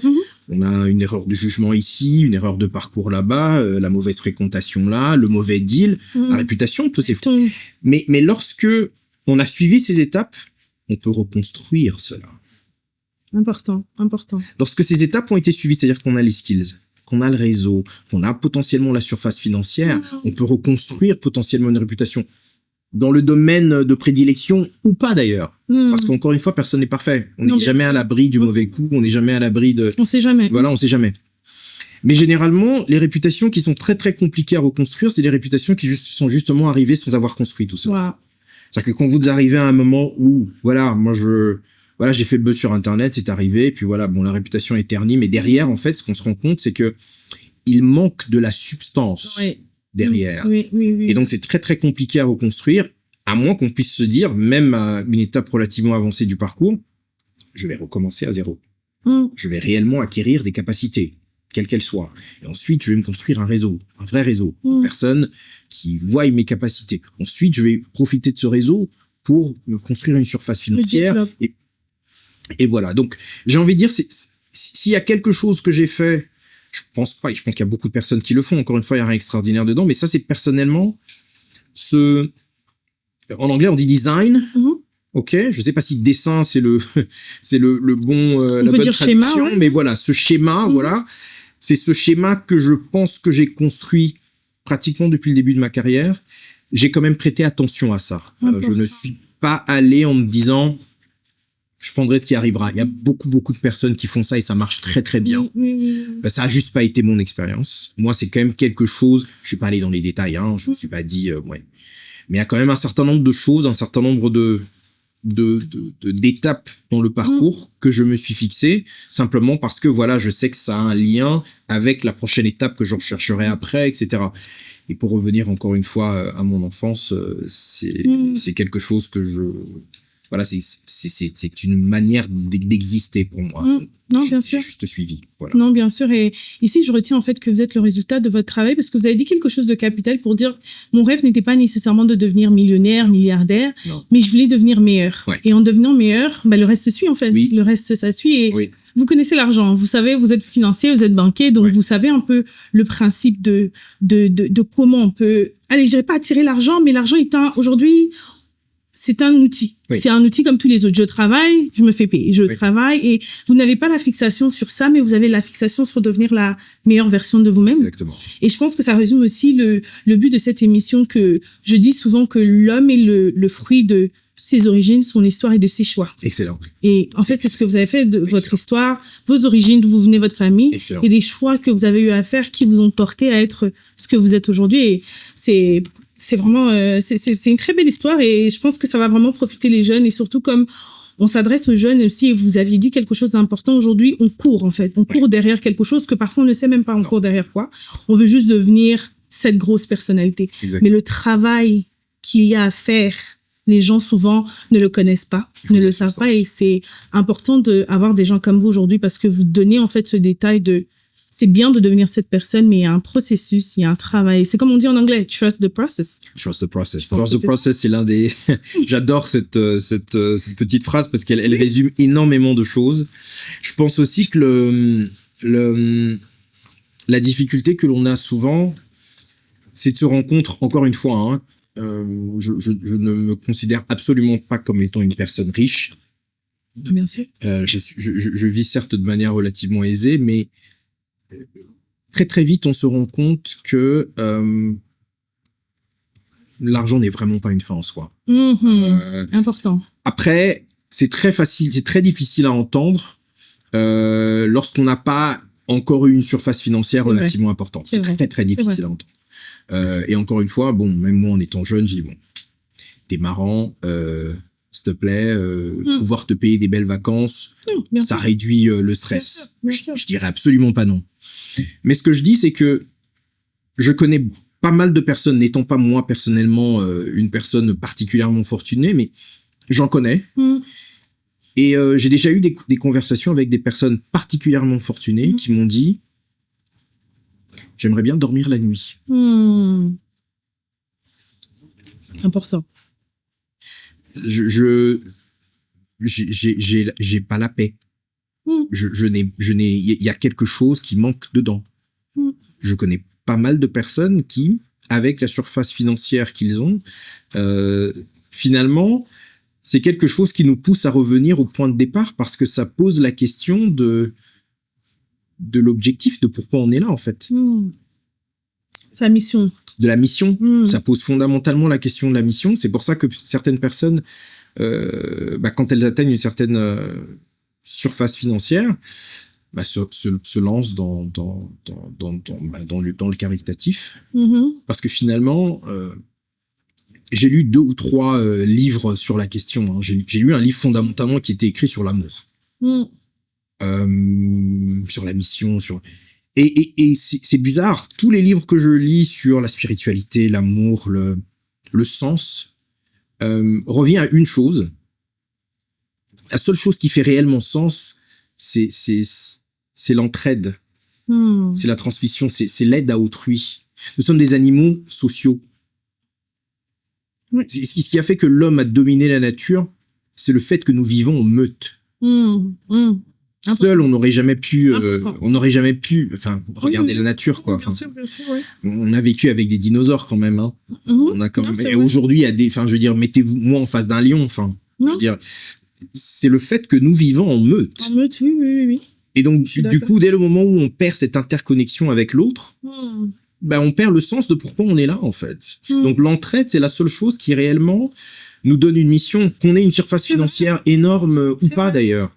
On a une erreur de jugement ici, une erreur de parcours là-bas, la mauvaise fréquentation là, le mauvais deal, la réputation peut s'effriter. Mais lorsque on a suivi ces étapes, on peut reconstruire cela. Important. Lorsque ces étapes ont été suivies, c'est-à-dire qu'on a les skills, qu'on a le réseau, qu'on a potentiellement la surface financière, on peut reconstruire potentiellement une réputation. Dans le domaine de prédilection ou pas d'ailleurs. Parce qu'encore une fois, personne n'est parfait. On n'est jamais à l'abri du mauvais coup, on n'est jamais à l'abri de... On sait jamais. Voilà, on sait jamais. Mais généralement, les réputations qui sont très très compliquées à reconstruire, c'est des réputations qui sont justement arrivées sans avoir construit tout ça. Wow. C'est-à-dire que quand vous arrivez à un moment où, voilà, j'ai fait le buzz sur Internet, c'est arrivé, et puis voilà, la réputation est ternie, mais derrière, en fait, ce qu'on se rend compte, c'est que il manque de la substance. Oui. Derrière. Oui. Et donc, c'est très, très compliqué à reconstruire, à moins qu'on puisse se dire, même à une étape relativement avancée du parcours, je vais recommencer à zéro. Je vais réellement acquérir des capacités, quelles qu'elles soient. Et ensuite, je vais me construire un réseau, un vrai réseau, de personnes qui voient mes capacités. Ensuite, je vais profiter de ce réseau pour me construire une surface financière. Et voilà. Donc, j'ai envie de dire, s'il y a quelque chose que j'ai fait, je pense pas, et je pense qu'il y a beaucoup de personnes qui le font. Encore une fois, il n'y a rien d'extraordinaire dedans, mais ça, c'est personnellement en anglais, on dit design. Ok. Je sais pas si dessin, c'est le bon, la bonne traduction, mais voilà, ce schéma, voilà. C'est ce schéma que je pense que j'ai construit pratiquement depuis le début de ma carrière. J'ai quand même prêté attention à ça. Je ne suis pas allé en me disant, je prendrai ce qui arrivera. Il y a beaucoup de personnes qui font ça et ça marche très très bien. Ça a juste pas été mon expérience. Moi, c'est quand même quelque chose, je suis pas allé dans les détails, je me suis pas dit, mais il y a quand même un certain nombre de choses, un certain nombre d'étapes dans le parcours que je me suis fixé, simplement parce que voilà, je sais que ça a un lien avec la prochaine étape que je rechercherai après, etc. Et pour revenir encore une fois à mon enfance, c'est quelque chose que voilà, c'est une manière d'exister pour moi. Non, bien sûr. J'ai juste suivi. Voilà. Non, bien sûr. Et ici, je retiens en fait que vous êtes le résultat de votre travail parce que vous avez dit quelque chose de capital pour dire mon rêve n'était pas nécessairement de devenir millionnaire, milliardaire, mais je voulais devenir meilleur. Ouais. Et en devenant meilleur, le reste suit en fait. Oui. Le reste, ça suit. Et vous connaissez l'argent. Vous savez, vous êtes financier, vous êtes banquier, donc vous savez un peu le principe de comment on peut. Allez, je dirais pas attirer l'argent, mais l'argent est aujourd'hui. C'est un outil. Oui. C'est un outil comme tous les autres. Je travaille, je me fais payer. Je travaille et vous n'avez pas la fixation sur ça, mais vous avez la fixation sur devenir la meilleure version de vous-même. Exactement. Et je pense que ça résume aussi le but de cette émission que je dis souvent que l'homme est le fruit de ses origines, son histoire et de ses choix. Excellent. Et en fait, c'est ce que vous avez fait de votre histoire, vos origines, d'où vous venez, votre famille. Excellent. Et des choix que vous avez eu à faire qui vous ont porté à être ce que vous êtes aujourd'hui. Et c'est vraiment c'est une très belle histoire et je pense que ça va vraiment profiter les jeunes et surtout comme on s'adresse aux jeunes aussi et vous aviez dit quelque chose d'important aujourd'hui, on court en fait, on court derrière quelque chose que parfois on ne sait même pas on court derrière quoi. On veut juste devenir cette grosse personnalité. Exactement. Mais le travail qu'il y a à faire, les gens souvent ne le connaissent pas, ne le savent pas et c'est important d'avoir des gens comme vous aujourd'hui parce que vous donnez en fait ce détail de c'est bien de devenir cette personne, mais il y a un processus, il y a un travail. C'est comme on dit en anglais, trust the process. Trust the process. Trust the process, c'est l'un des... J'adore cette petite phrase parce qu'elle résume énormément de choses. Je pense aussi que la difficulté que l'on a souvent, c'est de se rendre compte, encore une fois, je ne me considère absolument pas comme étant une personne riche. Bien sûr. Je vis certes de manière relativement aisée, mais très très vite on se rend compte que l'argent n'est vraiment pas une fin en soi. Important. Après, c'est très difficile à entendre lorsqu'on n'a pas encore eu une surface financière relativement importante. C'est très très difficile à entendre. Et encore une fois, même moi en étant jeune, j'ai dit t'es marrant, s'il te plaît, pouvoir te payer des belles vacances, ça réduit le stress. Je dirais absolument pas non. Mais ce que je dis, c'est que je connais pas mal de personnes, n'étant pas moi personnellement une personne particulièrement fortunée, mais j'en connais. Et j'ai déjà eu des conversations avec des personnes particulièrement fortunées qui m'ont dit « J'aimerais bien dormir la nuit. » Important. J'ai pas la paix. Il y a quelque chose qui manque dedans. Je connais pas mal de personnes qui, avec la surface financière qu'ils ont, finalement, c'est quelque chose qui nous pousse à revenir au point de départ parce que ça pose la question de l'objectif, de pourquoi on est là, en fait. Sa mission. De la mission. Ça pose fondamentalement la question de la mission. C'est pour ça que certaines personnes, quand elles atteignent une certaine surface financière, se lancent dans le caritatif. Parce que finalement, j'ai lu 2 ou 3 livres sur la question. J'ai lu un livre fondamentalement qui était écrit sur l'amour. Sur la mission, et c'est bizarre, tous les livres que je lis sur la spiritualité, l'amour, le sens, revient à une chose. La seule chose qui fait réellement sens, c'est l'entraide. C'est la transmission, c'est l'aide à autrui. Nous sommes des animaux sociaux. Ce qui a fait que l'homme a dominé la nature, c'est le fait que nous vivons en meute. Seul, on n'aurait jamais pu, regarder la nature, quoi. Bien sûr, oui. On a vécu avec des dinosaures quand même, On a quand même, et aujourd'hui, mettez-moi en face d'un lion, je veux dire, c'est le fait que nous vivons en meute. En meute, oui. Et donc, du coup, dès le moment où on perd cette interconnexion avec l'autre, on perd le sens de pourquoi on est là, en fait. Donc, l'entraide, c'est la seule chose qui réellement nous donne une mission, qu'on ait une surface financière énorme ou pas d'ailleurs.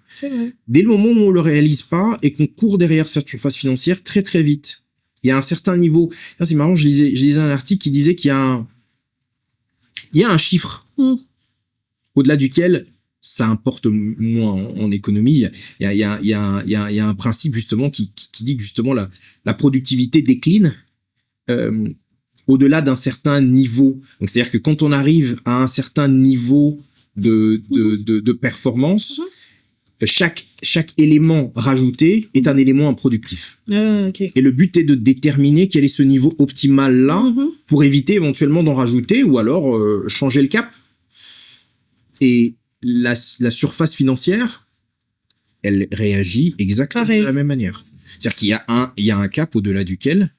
Dès le moment où on le réalise pas et qu'on court derrière cette surface financière, très très vite, il y a un certain niveau. C'est marrant, je lisais un article qui disait qu'il y a un chiffre au-delà duquel ça importe moins en économie. Il y a un principe justement qui dit que justement la productivité décline au-delà d'un certain niveau. Donc c'est-à-dire que quand on arrive à un certain niveau de performance, chaque élément rajouté est un élément improductif. Okay. Et le but est de déterminer quel est ce niveau optimal là pour éviter éventuellement d'en rajouter ou alors changer le cap. Et la surface financière, elle réagit exactement de la même manière. C'est-à-dire qu'il y a un cap au-delà duquel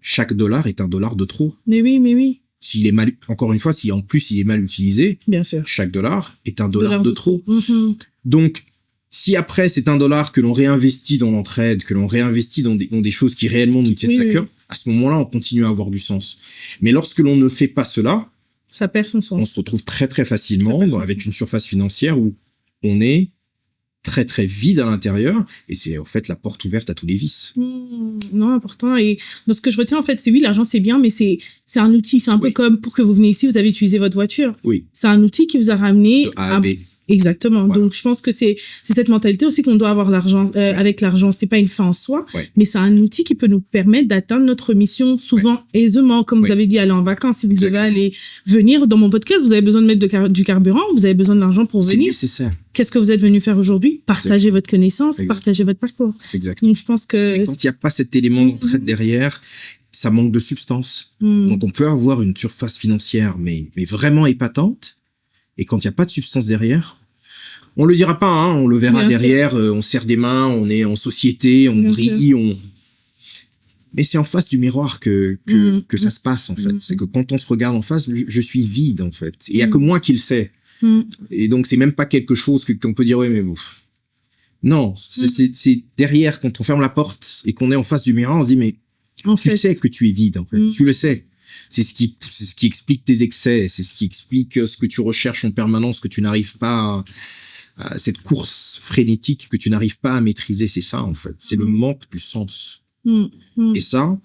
chaque dollar est un dollar de trop. Mais oui. S'il est encore une fois, si en plus il est mal utilisé, bien sûr, chaque dollar est un dollar de trop. Donc, si après c'est un dollar que l'on réinvestit dans l'entraide, que l'on réinvestit dans des choses qui réellement nous tiennent à cœur, à ce moment-là, on continue à avoir du sens. Mais lorsque l'on ne fait pas cela, ça perd son sens. On se retrouve très très facilement avec une surface financière où on est très très vide à l'intérieur et c'est en fait la porte ouverte à tous les vices. Non, important. Et dans ce que je retiens en fait, c'est oui, l'argent c'est bien, mais c'est un outil. C'est un peu comme pour que vous venez ici, vous avez utilisé votre voiture. Oui. C'est un outil qui vous a ramené de A à B. Exactement. Ouais. Donc je pense que c'est cette mentalité aussi qu'on doit avoir avec l'argent. C'est pas une fin en soi, mais c'est un outil qui peut nous permettre d'atteindre notre mission souvent aisément. Comme vous avez dit, aller en vacances, si vous devez aller venir dans mon podcast, vous avez besoin de mettre du carburant, vous avez besoin d'argent pour venir. C'est nécessaire. Qu'est-ce que vous êtes venu faire aujourd'hui? Partager votre connaissance, partager votre parcours. Exactement. Donc je pense que et quand il n'y a pas cet élément d'entraide derrière, ça manque de substance. Donc on peut avoir une surface financière mais vraiment épatante. Et quand il n'y a pas de substance derrière, on le dira pas, hein, on le verra derrière, on serre des mains, on est en société, on brille, mais c'est en face du miroir que ça se passe, en fait. C'est que quand on se regarde en face, je suis vide, en fait. Et il y a que moi qui le sais. Et donc, c'est même pas quelque chose qu'on peut dire, ouais, mais bon. Non, c'est derrière, quand on ferme la porte et qu'on est en face du miroir, on se dit, mais tu sais que tu es vide, en fait. Tu le sais. C'est ce qui explique tes excès, c'est ce qui explique ce que tu recherches en permanence, que tu n'arrives pas à cette course frénétique que tu n'arrives pas à maîtriser, c'est ça en fait, c'est le manque du sens. Et ça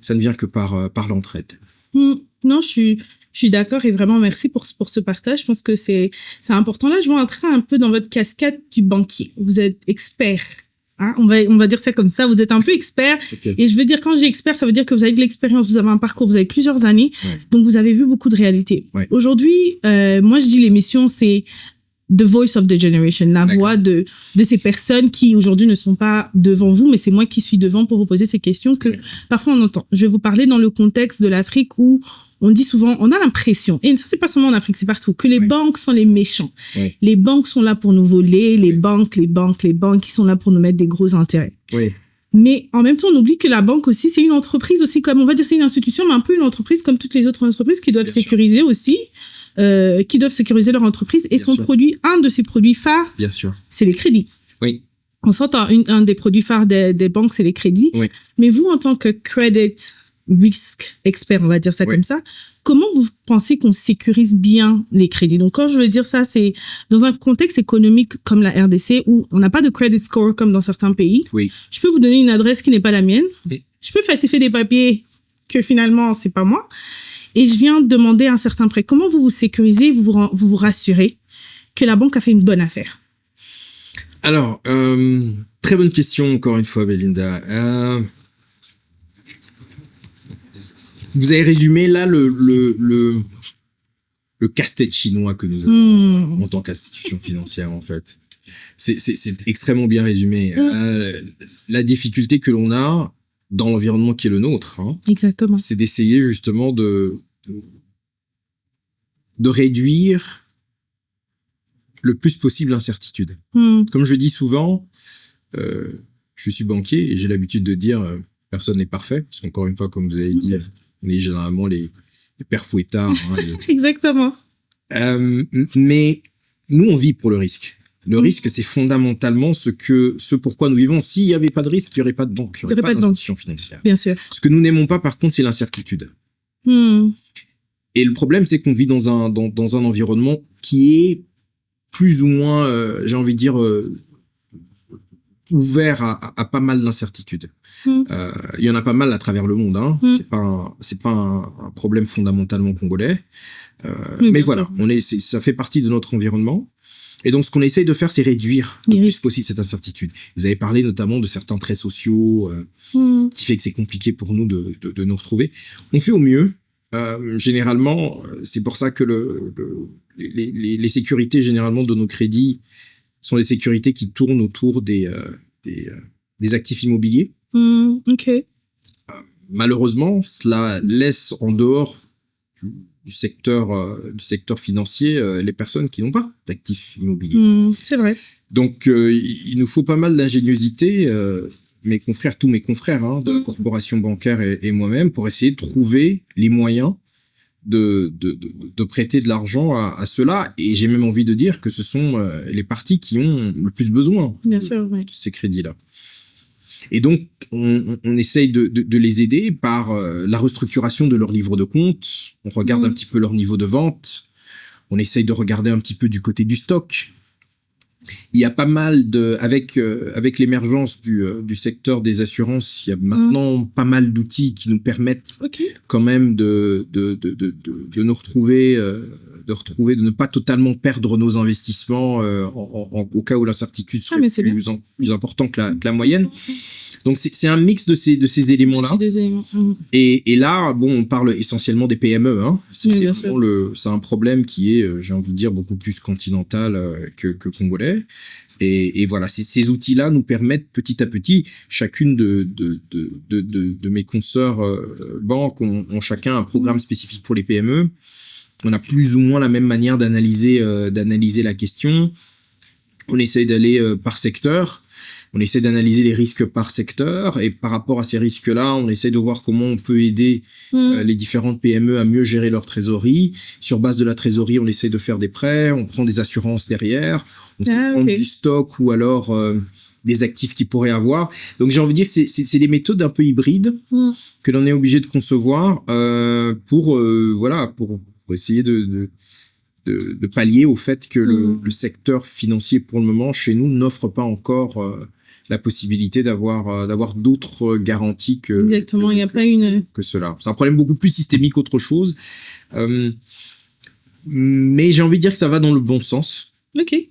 ne vient que par l'entraide. Non, je suis d'accord et vraiment merci pour ce partage. Je pense que c'est important. Là, je vais entrer un peu dans votre casquette du banquier. Vous êtes expert. Hein, on va dire ça comme ça, vous êtes un peu expert. Et je veux dire, quand je dis expert, ça veut dire que vous avez de l'expérience, vous avez un parcours, vous avez plusieurs années, donc vous avez vu beaucoup de réalités. Aujourd'hui, moi je dis l'émission, c'est The Voice of the Generation, la voix de ces personnes qui aujourd'hui ne sont pas devant vous, mais c'est moi qui suis devant pour vous poser ces questions que parfois on entend. Je vais vous parler dans le contexte de l'Afrique où on dit souvent, on a l'impression, et ça c'est pas seulement en Afrique, c'est partout, que les banques sont les méchants. Les banques sont là pour nous voler, les banques, ils sont là pour nous mettre des gros intérêts. Mais en même temps, on oublie que la banque aussi, c'est une entreprise aussi, comme on va dire c'est une institution, mais un peu une entreprise comme toutes les autres entreprises qui doivent sécuriser aussi, qui doivent sécuriser leur entreprise. Et un de ses produits phares, c'est les crédits. On s'entend, un des produits phares des banques, c'est les crédits. Mais vous, en tant que credit risk expert, on va dire ça comme ça, comment vous pensez qu'on sécurise bien les crédits? Donc, quand je veux dire ça, c'est dans un contexte économique comme la RDC où on n'a pas de credit score comme dans certains pays. Je peux vous donner une adresse qui n'est pas la mienne. Je peux falsifier des papiers que finalement, c'est pas moi. Et je viens demander un certain prêt. Comment vous sécurisez, vous rassurez que la banque a fait une bonne affaire? Alors, très bonne question encore une fois, Belinda. Vous avez résumé là le casse-tête chinois que nous avons en tant qu'institution financière en fait. C'est extrêmement bien résumé. La difficulté que l'on a dans l'environnement qui est le nôtre, exactement, c'est d'essayer justement de réduire le plus possible l'incertitude. Comme je dis souvent, je suis banquier et j'ai l'habitude de dire personne n'est parfait, parce qu'encore une fois, comme vous avez dit, on est généralement les pères fouettards. Exactement. Mais nous, on vit pour le risque. Le risque, c'est fondamentalement ce pourquoi nous vivons. S'il n'y avait pas de risque, il n'y aurait pas de banque, il n'y aurait pas d'institution financière. Bien sûr. Ce que nous n'aimons pas, par contre, c'est l'incertitude. Et le problème, c'est qu'on vit dans un environnement qui est plus ou moins, j'ai envie de dire, ouvert à pas mal d'incertitudes. Il y en a pas mal à travers le monde. C'est pas un problème fondamentalement congolais. Mais voilà, ça fait partie de notre environnement. Et donc, ce qu'on essaye de faire, c'est réduire le plus possible cette incertitude. Vous avez parlé notamment de certains traits sociaux qui fait que c'est compliqué pour nous de nous retrouver. On fait au mieux. généralement, c'est pour ça que les sécurités généralement de nos crédits sont des sécurités qui tournent autour des actifs immobiliers. Ok. Malheureusement, cela laisse en dehors du secteur financier les personnes qui n'ont pas d'actifs immobiliers. C'est vrai. Donc, il nous faut pas mal d'ingéniosité, tous mes confrères de la corporation bancaire et moi-même, pour essayer de trouver les moyens de prêter de l'argent à ceux-là. Et j'ai même envie de dire que ce sont les parties qui ont le plus besoin Bien sûr, oui. de ces crédits-là. Et donc, on essaye de les aider par la restructuration de leur livre de compte. On regarde un petit peu leur niveau de vente. On essaye de regarder un petit peu du côté du stock. Il y a pas mal avec l'émergence du secteur des assurances, il y a maintenant pas mal d'outils qui nous permettent quand même de nous retrouver, de ne pas totalement perdre nos investissements au cas où l'incertitude serait plus important que la moyenne. Donc c'est un mix de ces éléments-là. Et là, bon, on parle essentiellement des PME. C'est un problème qui est, j'ai envie de dire, beaucoup plus continental que congolais. Et voilà, ces outils-là nous permettent petit à petit, chacune de mes consoeurs banques ont chacun un programme spécifique pour les PME. On a plus ou moins la même manière d'analyser la question. On essaye d'aller par secteur. On essaie d'analyser les risques par secteur et par rapport à ces risques-là, on essaie de voir comment on peut aider les différentes PME à mieux gérer leur trésorerie. Sur base de la trésorerie, on essaie de faire des prêts, on prend des assurances derrière, on peut prendre du stock ou alors des actifs qu'ils pourraient avoir. Donc j'ai envie de dire que c'est des méthodes un peu hybrides que l'on est obligé de concevoir pour essayer de pallier au fait que le secteur financier pour le moment chez nous n'offre pas encore la possibilité d'avoir d'autres garanties que exactement, il n'y a pas une que cela. C'est un problème beaucoup plus systémique qu'autre chose, mais j'ai envie de dire que ça va dans le bon sens.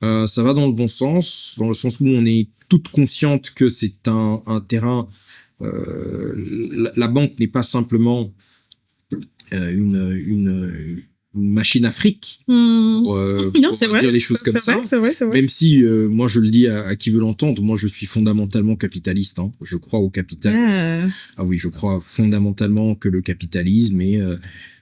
Ça va dans le bon sens, dans le sens où on est toutes conscientes que c'est un terrain. La banque n'est pas simplement une machine à fric, pour dire les choses comme ça. C'est vrai. Même si, moi, je le dis à qui veut l'entendre, moi, je suis fondamentalement capitaliste. Je crois au capital. Ah oui, je crois fondamentalement que le capitalisme est,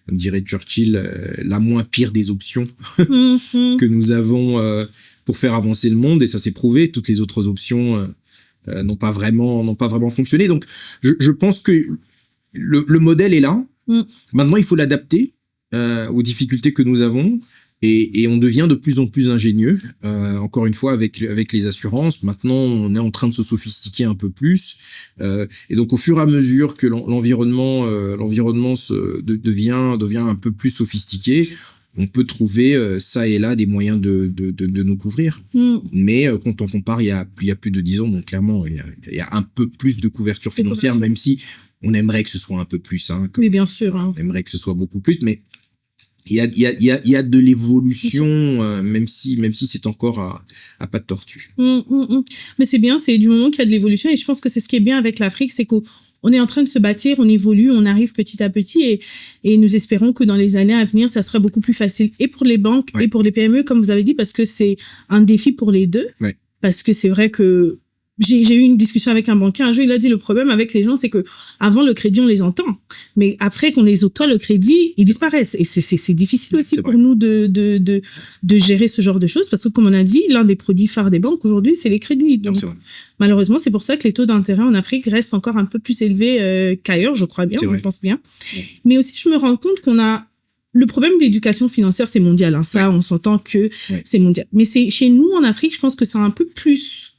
comme dirait Churchill, la moins pire des options que nous avons pour faire avancer le monde. Et ça s'est prouvé. Toutes les autres options n'ont pas vraiment fonctionné. Donc, je pense que le modèle est là. Maintenant, il faut l'adapter aux difficultés que nous avons et on devient de plus en plus ingénieux, encore une fois avec les assurances. Maintenant, on est en train de se sophistiquer un peu plus et donc au fur et à mesure que l'environnement devient un peu plus sophistiqué, on peut trouver ça et là des moyens de nous couvrir. Mais quand on compare il y a plus de 10 ans, donc clairement il y a un peu plus de couverture financière, même si on aimerait que ce soit un peu plus. Oui, bien sûr. On aimerait que ce soit beaucoup plus, mais il y a de l'évolution, même si c'est encore à pas de tortue. Mais c'est bien, c'est du moment qu'il y a de l'évolution, et je pense que c'est ce qui est bien avec l'Afrique, c'est qu'on est en train de se bâtir, on évolue, on arrive petit à petit, et nous espérons que dans les années à venir, ça sera beaucoup plus facile, et pour les banques, et pour les PME, comme vous avez dit, parce que c'est un défi pour les deux. Parce que c'est vrai que j'ai eu une discussion avec un banquier un jour, il a dit le problème avec les gens, c'est que avant le crédit, on les entend. Mais après qu'on les octroie le crédit, ils disparaissent. Et c'est difficile aussi pour nous de gérer ce genre de choses parce que comme on a dit, l'un des produits phares des banques aujourd'hui, c'est les crédits. Donc, malheureusement, c'est pour ça que les taux d'intérêt en Afrique restent encore un peu plus élevés qu'ailleurs, je crois bien, je pense bien. Mais aussi, je me rends compte qu'on a le problème d'éducation financière, c'est mondial. Ça, on s'entend que c'est mondial. Mais c'est chez nous, en Afrique, je pense que c'est un peu plus...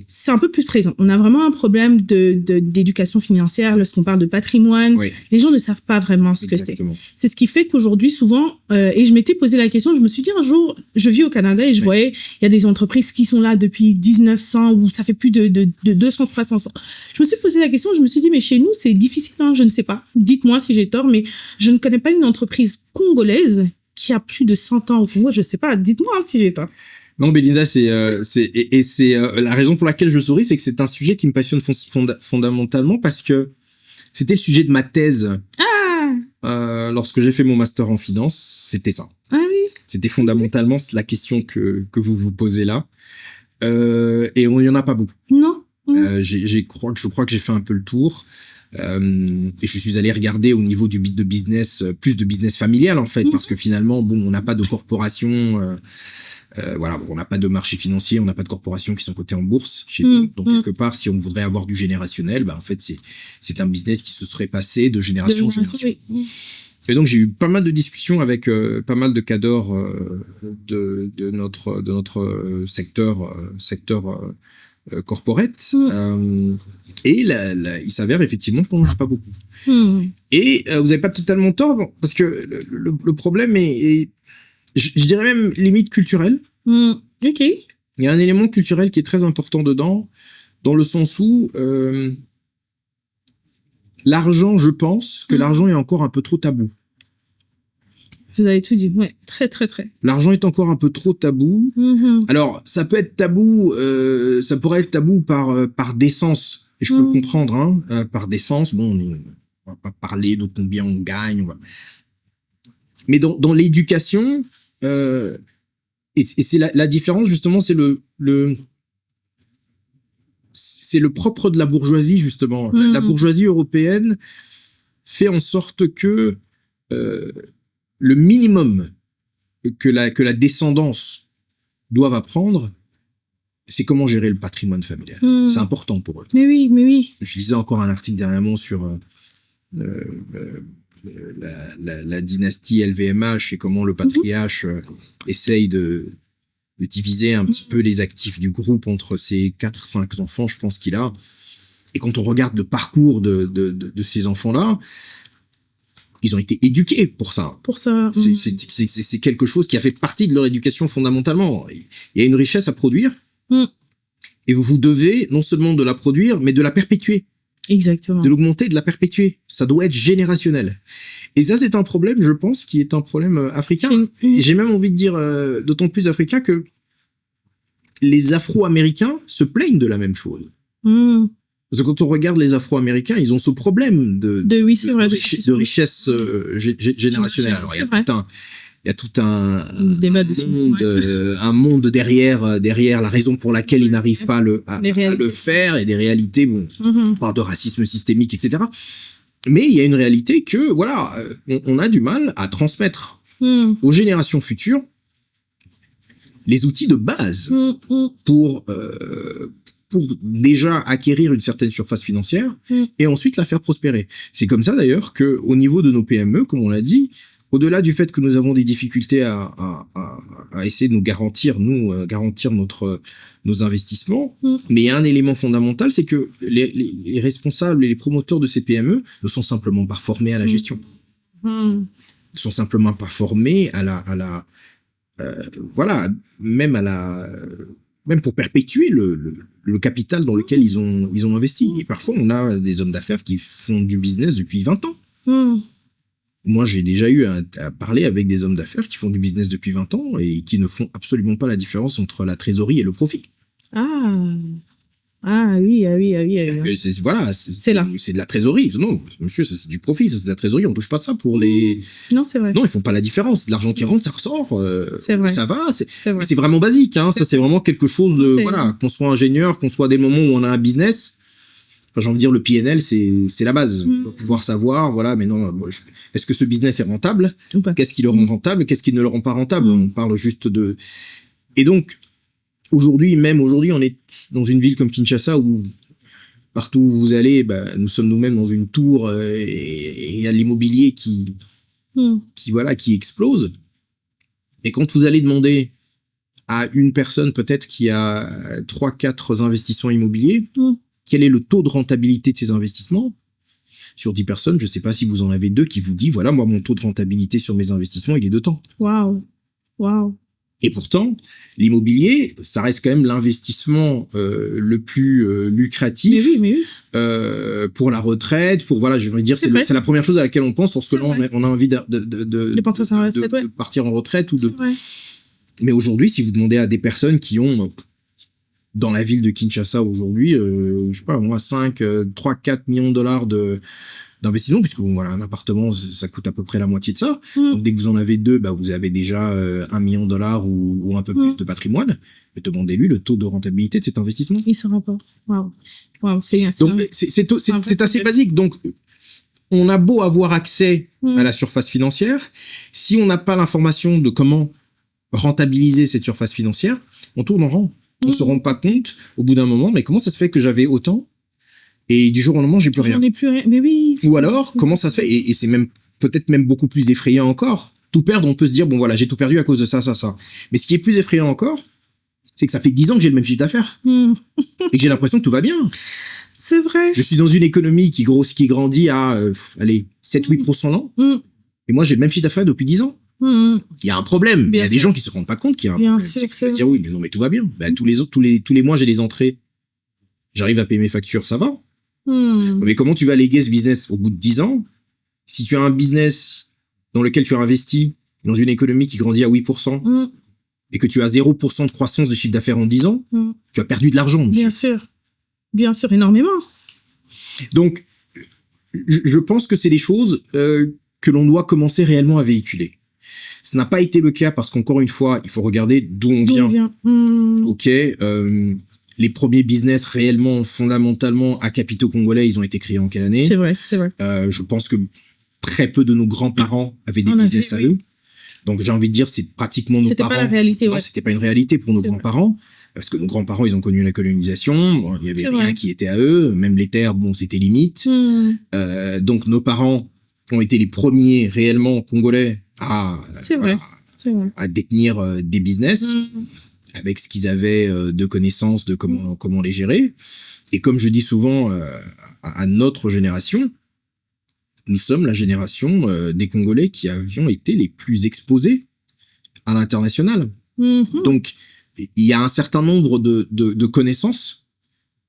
c'est un peu plus présent. On a vraiment un problème d'éducation financière lorsqu'on parle de patrimoine. Les gens ne savent pas vraiment ce que c'est. C'est ce qui fait qu'aujourd'hui, souvent, et je m'étais posé la question, je me suis dit un jour, je vis au Canada et je voyais, il y a des entreprises qui sont là depuis 1900 ou ça fait plus de 200, 300 ans. Je me suis posé la question, je me suis dit, mais chez nous, c'est difficile, je ne sais pas. Dites-moi si j'ai tort, mais je ne connais pas une entreprise congolaise qui a plus de 100 ans au Congo. Je sais pas, dites-moi si j'ai tort. Non, Belinda, c'est la raison pour laquelle je souris, c'est que c'est un sujet qui me passionne fondamentalement parce que c'était le sujet de ma thèse. lorsque j'ai fait mon master en finance, c'était ça. Ah oui. C'était fondamentalement la question que vous vous posez là. Et il y en a pas beaucoup. Non. Je crois que j'ai fait un peu le tour. Et je suis allé regarder au niveau de business, plus de business familial en fait, parce que finalement, bon, on n'a pas de corporation, voilà, on n'a pas de marché financier, on n'a pas de corporations qui sont cotées en bourse chez nous. Donc quelque part, si on voudrait avoir du générationnel, bah en fait c'est un business qui se serait passé de génération en génération. Oui. Et donc j'ai eu pas mal de discussions avec pas mal de cadors de notre secteur corporate. Et il s'avère effectivement qu'on n'en a pas beaucoup. Et vous n'avez pas totalement tort, parce que le problème est je dirais même limite culturel. Ok. Il y a un élément culturel qui est très important dedans, dans le sens où l'argent, je pense que l'argent est encore un peu trop tabou. Vous avez tout dit, ouais, très, très, très. L'argent est encore un peu trop tabou. Alors, ça peut être tabou, ça pourrait être tabou par décence, et je peux le comprendre, hein, par décence. Bon, on va pas parler de combien on gagne, mais dans l'éducation, et c'est la différence justement, c'est c'est le propre de la bourgeoisie justement. La bourgeoisie européenne fait en sorte que le minimum que la descendance doivent apprendre, c'est comment gérer le patrimoine familial. C'est important pour eux. Mais oui. Je lisais encore un article dernièrement sur la dynastie LVMH et comment le patriarche essaye de diviser un petit peu les actifs du groupe entre ses 4-5 enfants, je pense qu'il a. Et quand on regarde le parcours de ces enfants-là, ils ont été éduqués pour ça. C'est quelque chose qui a fait partie de leur éducation fondamentalement. Il y a une richesse à produire. Et vous devez non seulement de la produire, mais de la perpétuer. Exactement. De l'augmenter, de la perpétuer. Ça doit être générationnel. Et ça, c'est un problème, je pense, qui est un problème africain. Et j'ai même envie de dire d'autant plus africain que les Afro-Américains se plaignent de la même chose. Parce que quand on regarde les Afro-Américains, ils ont ce problème de richesse générationnelle. Alors, il y a tout un monde derrière la raison pour laquelle ils n'arrivent pas à le faire, et des réalités, bon, on parle de racisme systémique, etc. Mais il y a une réalité que, voilà, on a du mal à transmettre aux générations futures les outils de base pour déjà acquérir une certaine surface financière et ensuite la faire prospérer. C'est comme ça d'ailleurs que au niveau de nos PME, comme on l'a dit, au-delà du fait que nous avons des difficultés à essayer de nous garantir nos investissements, mais il y a un élément fondamental, c'est que les responsables et les promoteurs de ces PME ne sont simplement pas formés à la gestion. Ne sont simplement pas formés même pour perpétuer le capital dans lequel ils ont investi. Et parfois, on a des hommes d'affaires qui font du business depuis 20 ans. Moi, j'ai déjà eu à parler avec des hommes d'affaires qui font du business depuis 20 ans et qui ne font absolument pas la différence entre la trésorerie et le profit. Ah oui. C'est là. C'est de la trésorerie. Non, monsieur, c'est du profit, c'est de la trésorerie. On touche pas ça pour les... Non, c'est vrai. Non, ils font pas la différence. L'argent qui rentre, ça ressort. C'est vrai. Ça va. C'est vrai. C'est vraiment basique. Hein. Ça, c'est vraiment quelque chose de... Voilà, qu'on soit ingénieur, qu'on soit dès le moment où on a un business... Enfin, j'ai envie de dire, le PNL, c'est la base. On va pouvoir savoir, voilà, mais non, est-ce que ce business est rentable? Qu'est-ce qui le rend rentable? Qu'est-ce qui ne le rend pas rentable? On parle juste de... Et donc, aujourd'hui, on est dans une ville comme Kinshasa où partout où vous allez, nous sommes nous-mêmes dans une tour et il y a l'immobilier qui explose. Et quand vous allez demander à une personne peut-être qui a 3-4 investissements immobiliers, quel est le taux de rentabilité de ces investissements? Sur 10 personnes, je ne sais pas si vous en avez 2 qui vous disent, voilà, moi, mon taux de rentabilité sur mes investissements, il est de temps. Waouh. Et pourtant, l'immobilier, ça reste quand même l'investissement le plus lucratif. Mais oui. Pour la retraite, pour, voilà, je veux dire, c'est la première chose à laquelle on pense lorsque on a envie de partir en retraite ou de... Mais aujourd'hui, si vous demandez à des personnes qui ont dans la ville de Kinshasa aujourd'hui, je sais pas, moi, 3-4 millions de dollars d'investissement, puisque bon, voilà, un appartement, ça coûte à peu près la moitié de ça. Donc, dès que vous en avez 2, bah, vous avez déjà 1 million de dollars ou un peu plus de patrimoine. Mais demandez-lui le taux de rentabilité de cet investissement. Il se rapporte. Waouh. Waouh, Donc, c'est assez basique. Donc, on a beau avoir accès à la surface financière, si on n'a pas l'information de comment rentabiliser cette surface financière, on tourne en rond. On se rend pas compte au bout d'un moment, mais comment ça se fait que j'avais autant et du jour au lendemain j'ai plus rien. J'en ai plus rien. Mais oui. Ou alors comment ça se fait et c'est même peut-être même beaucoup plus effrayant encore. Tout perdre, on peut se dire bon voilà, j'ai tout perdu à cause de ça. Mais ce qui est plus effrayant encore, c'est que ça fait 10 ans que j'ai le même chiffre d'affaires et que j'ai l'impression que tout va bien. C'est vrai. Je suis dans une économie qui grandit à 7-8% l'an et moi j'ai le même chiffre d'affaires depuis 10 ans. Il y a un problème. Il y a des gens qui se rendent pas compte qu'il y a un problème. C'est dire oui, mais non, mais tout va bien. Ben, tous les mois, j'ai des entrées. J'arrive à payer mes factures, ça va. Mais comment tu vas léguer ce business au bout de 10 ans? Si tu as un business dans lequel tu as investi dans une économie qui grandit à 8% et que tu as 0% de croissance de chiffre d'affaires en 10 ans, tu as perdu de l'argent, monsieur. Bien sûr, énormément. Donc, je pense que c'est des choses que l'on doit commencer réellement à véhiculer. Ce n'a pas été le cas parce qu'encore une fois, il faut regarder d'où on vient. Ok, les premiers business réellement, fondamentalement, à capitaux congolais, ils ont été créés en quelle année? C'est vrai. Je pense que très peu de nos grands-parents avaient des business à eux. Donc j'ai envie de dire, c'est pratiquement nos parents. C'était pas la réalité, Non, c'était pas une réalité pour nos grands-parents. Parce que nos grands-parents, ils ont connu la colonisation. Bon, il y avait rien qui était à eux. Même les terres, bon, c'était limite. Donc nos parents ont été les premiers réellement congolais à détenir des business avec ce qu'ils avaient de connaissances de comment les gérer. Et comme je dis souvent à notre génération, nous sommes la génération des Congolais qui avions été les plus exposés à l'international. Donc, il y a un certain nombre de connaissances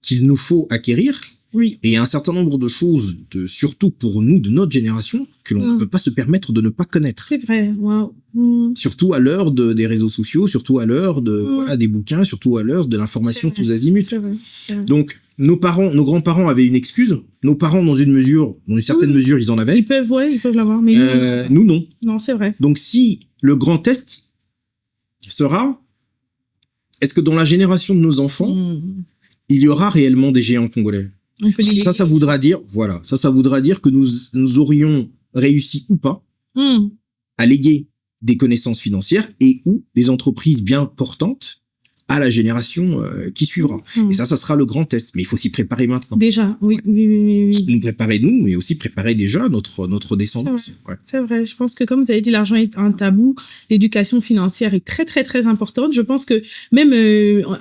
qu'il nous faut acquérir. Oui. Et il y a un certain nombre de choses, surtout pour nous, de notre génération, que l'on ne peut pas se permettre de ne pas connaître. C'est vrai, waouh. Surtout à l'heure des réseaux sociaux, surtout à l'heure des bouquins, surtout à l'heure de l'information tous azimuts. C'est vrai. Donc, nos grands-parents avaient une excuse. Nos parents, dans une certaine mesure, ils en avaient. Ils peuvent l'avoir, mais nous, non. Non, c'est vrai. Donc, si le grand test sera, est-ce que dans la génération de nos enfants, il y aura réellement des géants congolais? Ça voudra dire, ça voudra dire que nous aurions réussi ou pas à léguer des connaissances financières et ou des entreprises bien portantes à la génération qui suivra. Et ça sera le grand test. Mais il faut s'y préparer maintenant. Déjà, oui. Nous préparer nous, mais aussi préparer déjà notre descendance. C'est vrai. Je pense que comme vous avez dit, l'argent est un tabou. L'éducation financière est très, très, très importante. Je pense que même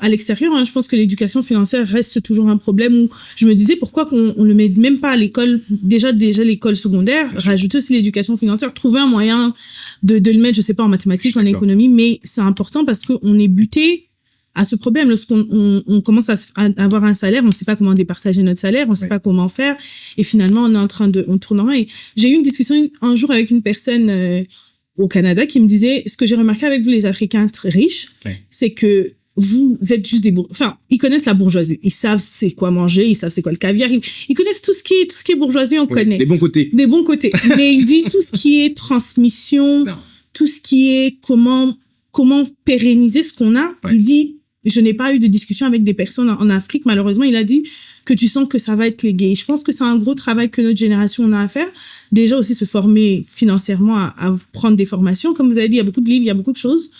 à l'extérieur, je pense que l'éducation financière reste toujours un problème où je me disais pourquoi qu'on le met même pas à l'école, déjà l'école secondaire, rajouter aussi l'éducation financière, trouver un moyen de le mettre, je sais pas, en mathématiques, en économie, mais c'est important parce qu'on est buté à ce problème. Lorsqu'on commence à avoir un salaire, on ne sait pas comment départager notre salaire, on ne sait pas comment faire, et finalement on tourne en rond. Et j'ai eu une discussion un jour avec une personne au Canada qui me disait, ce que j'ai remarqué avec vous les Africains très riches, c'est que vous êtes juste ils connaissent la bourgeoisie, ils savent c'est quoi manger, ils savent c'est quoi le caviar, ils connaissent tout ce qui est bourgeoisie, on connaît. Des bons côtés. Mais il dit tout ce qui est transmission, tout ce qui est comment pérenniser ce qu'on a. Il dit, je n'ai pas eu de discussion avec des personnes en Afrique, malheureusement, il a dit que tu sens que ça va être légué. Je pense que c'est un gros travail que notre génération a à faire. Déjà aussi se former financièrement, à prendre des formations. Comme vous avez dit, il y a beaucoup de livres, il y a beaucoup de choses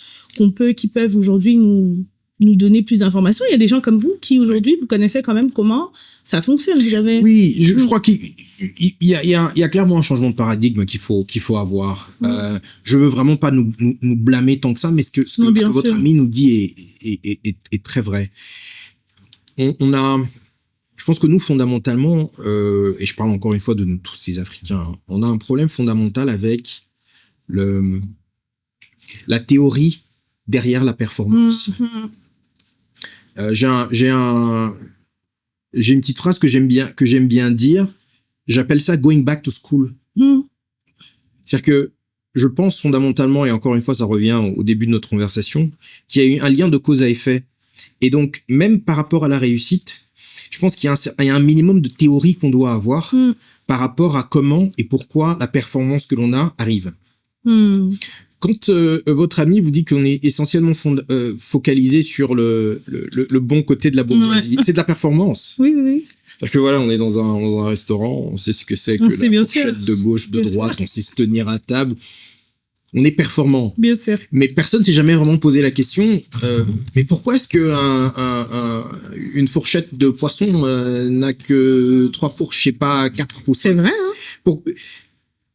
qui peuvent aujourd'hui nous donner plus d'informations. Il y a des gens comme vous qui aujourd'hui, vous connaissez quand même comment ça fonctionne. Oui, je crois qu'il y a clairement un changement de paradigme qu'il faut avoir. Je veux vraiment pas nous blâmer tant que ça, mais ce que votre ami nous dit est très vrai. Je pense que nous, fondamentalement, et je parle encore une fois de nous tous ces Africains, on a un problème fondamental avec la théorie derrière la performance. J'ai une petite phrase que j'aime bien dire. J'appelle ça going back to school. C'est-à-dire que je pense fondamentalement, et encore une fois, ça revient au début de notre conversation, qu'il y a eu un lien de cause à effet Et donc, même par rapport à la réussite, je pense qu'il y a un minimum de théorie qu'on doit avoir par rapport à comment et pourquoi la performance que l'on a arrive. Quand votre ami vous dit qu'on est essentiellement focalisé sur le bon côté de la bourgeoisie, c'est de la performance. Oui. Parce que voilà, on est dans un restaurant, on sait ce que c'est que la fourchette de gauche, de droite, on sait se tenir à table. On est performant. Bien sûr. Mais personne s'est jamais vraiment posé la question, mais pourquoi est-ce que une fourchette de poisson n'a que 3 fourches, je sais pas, 4 ou 5? C'est vrai, hein?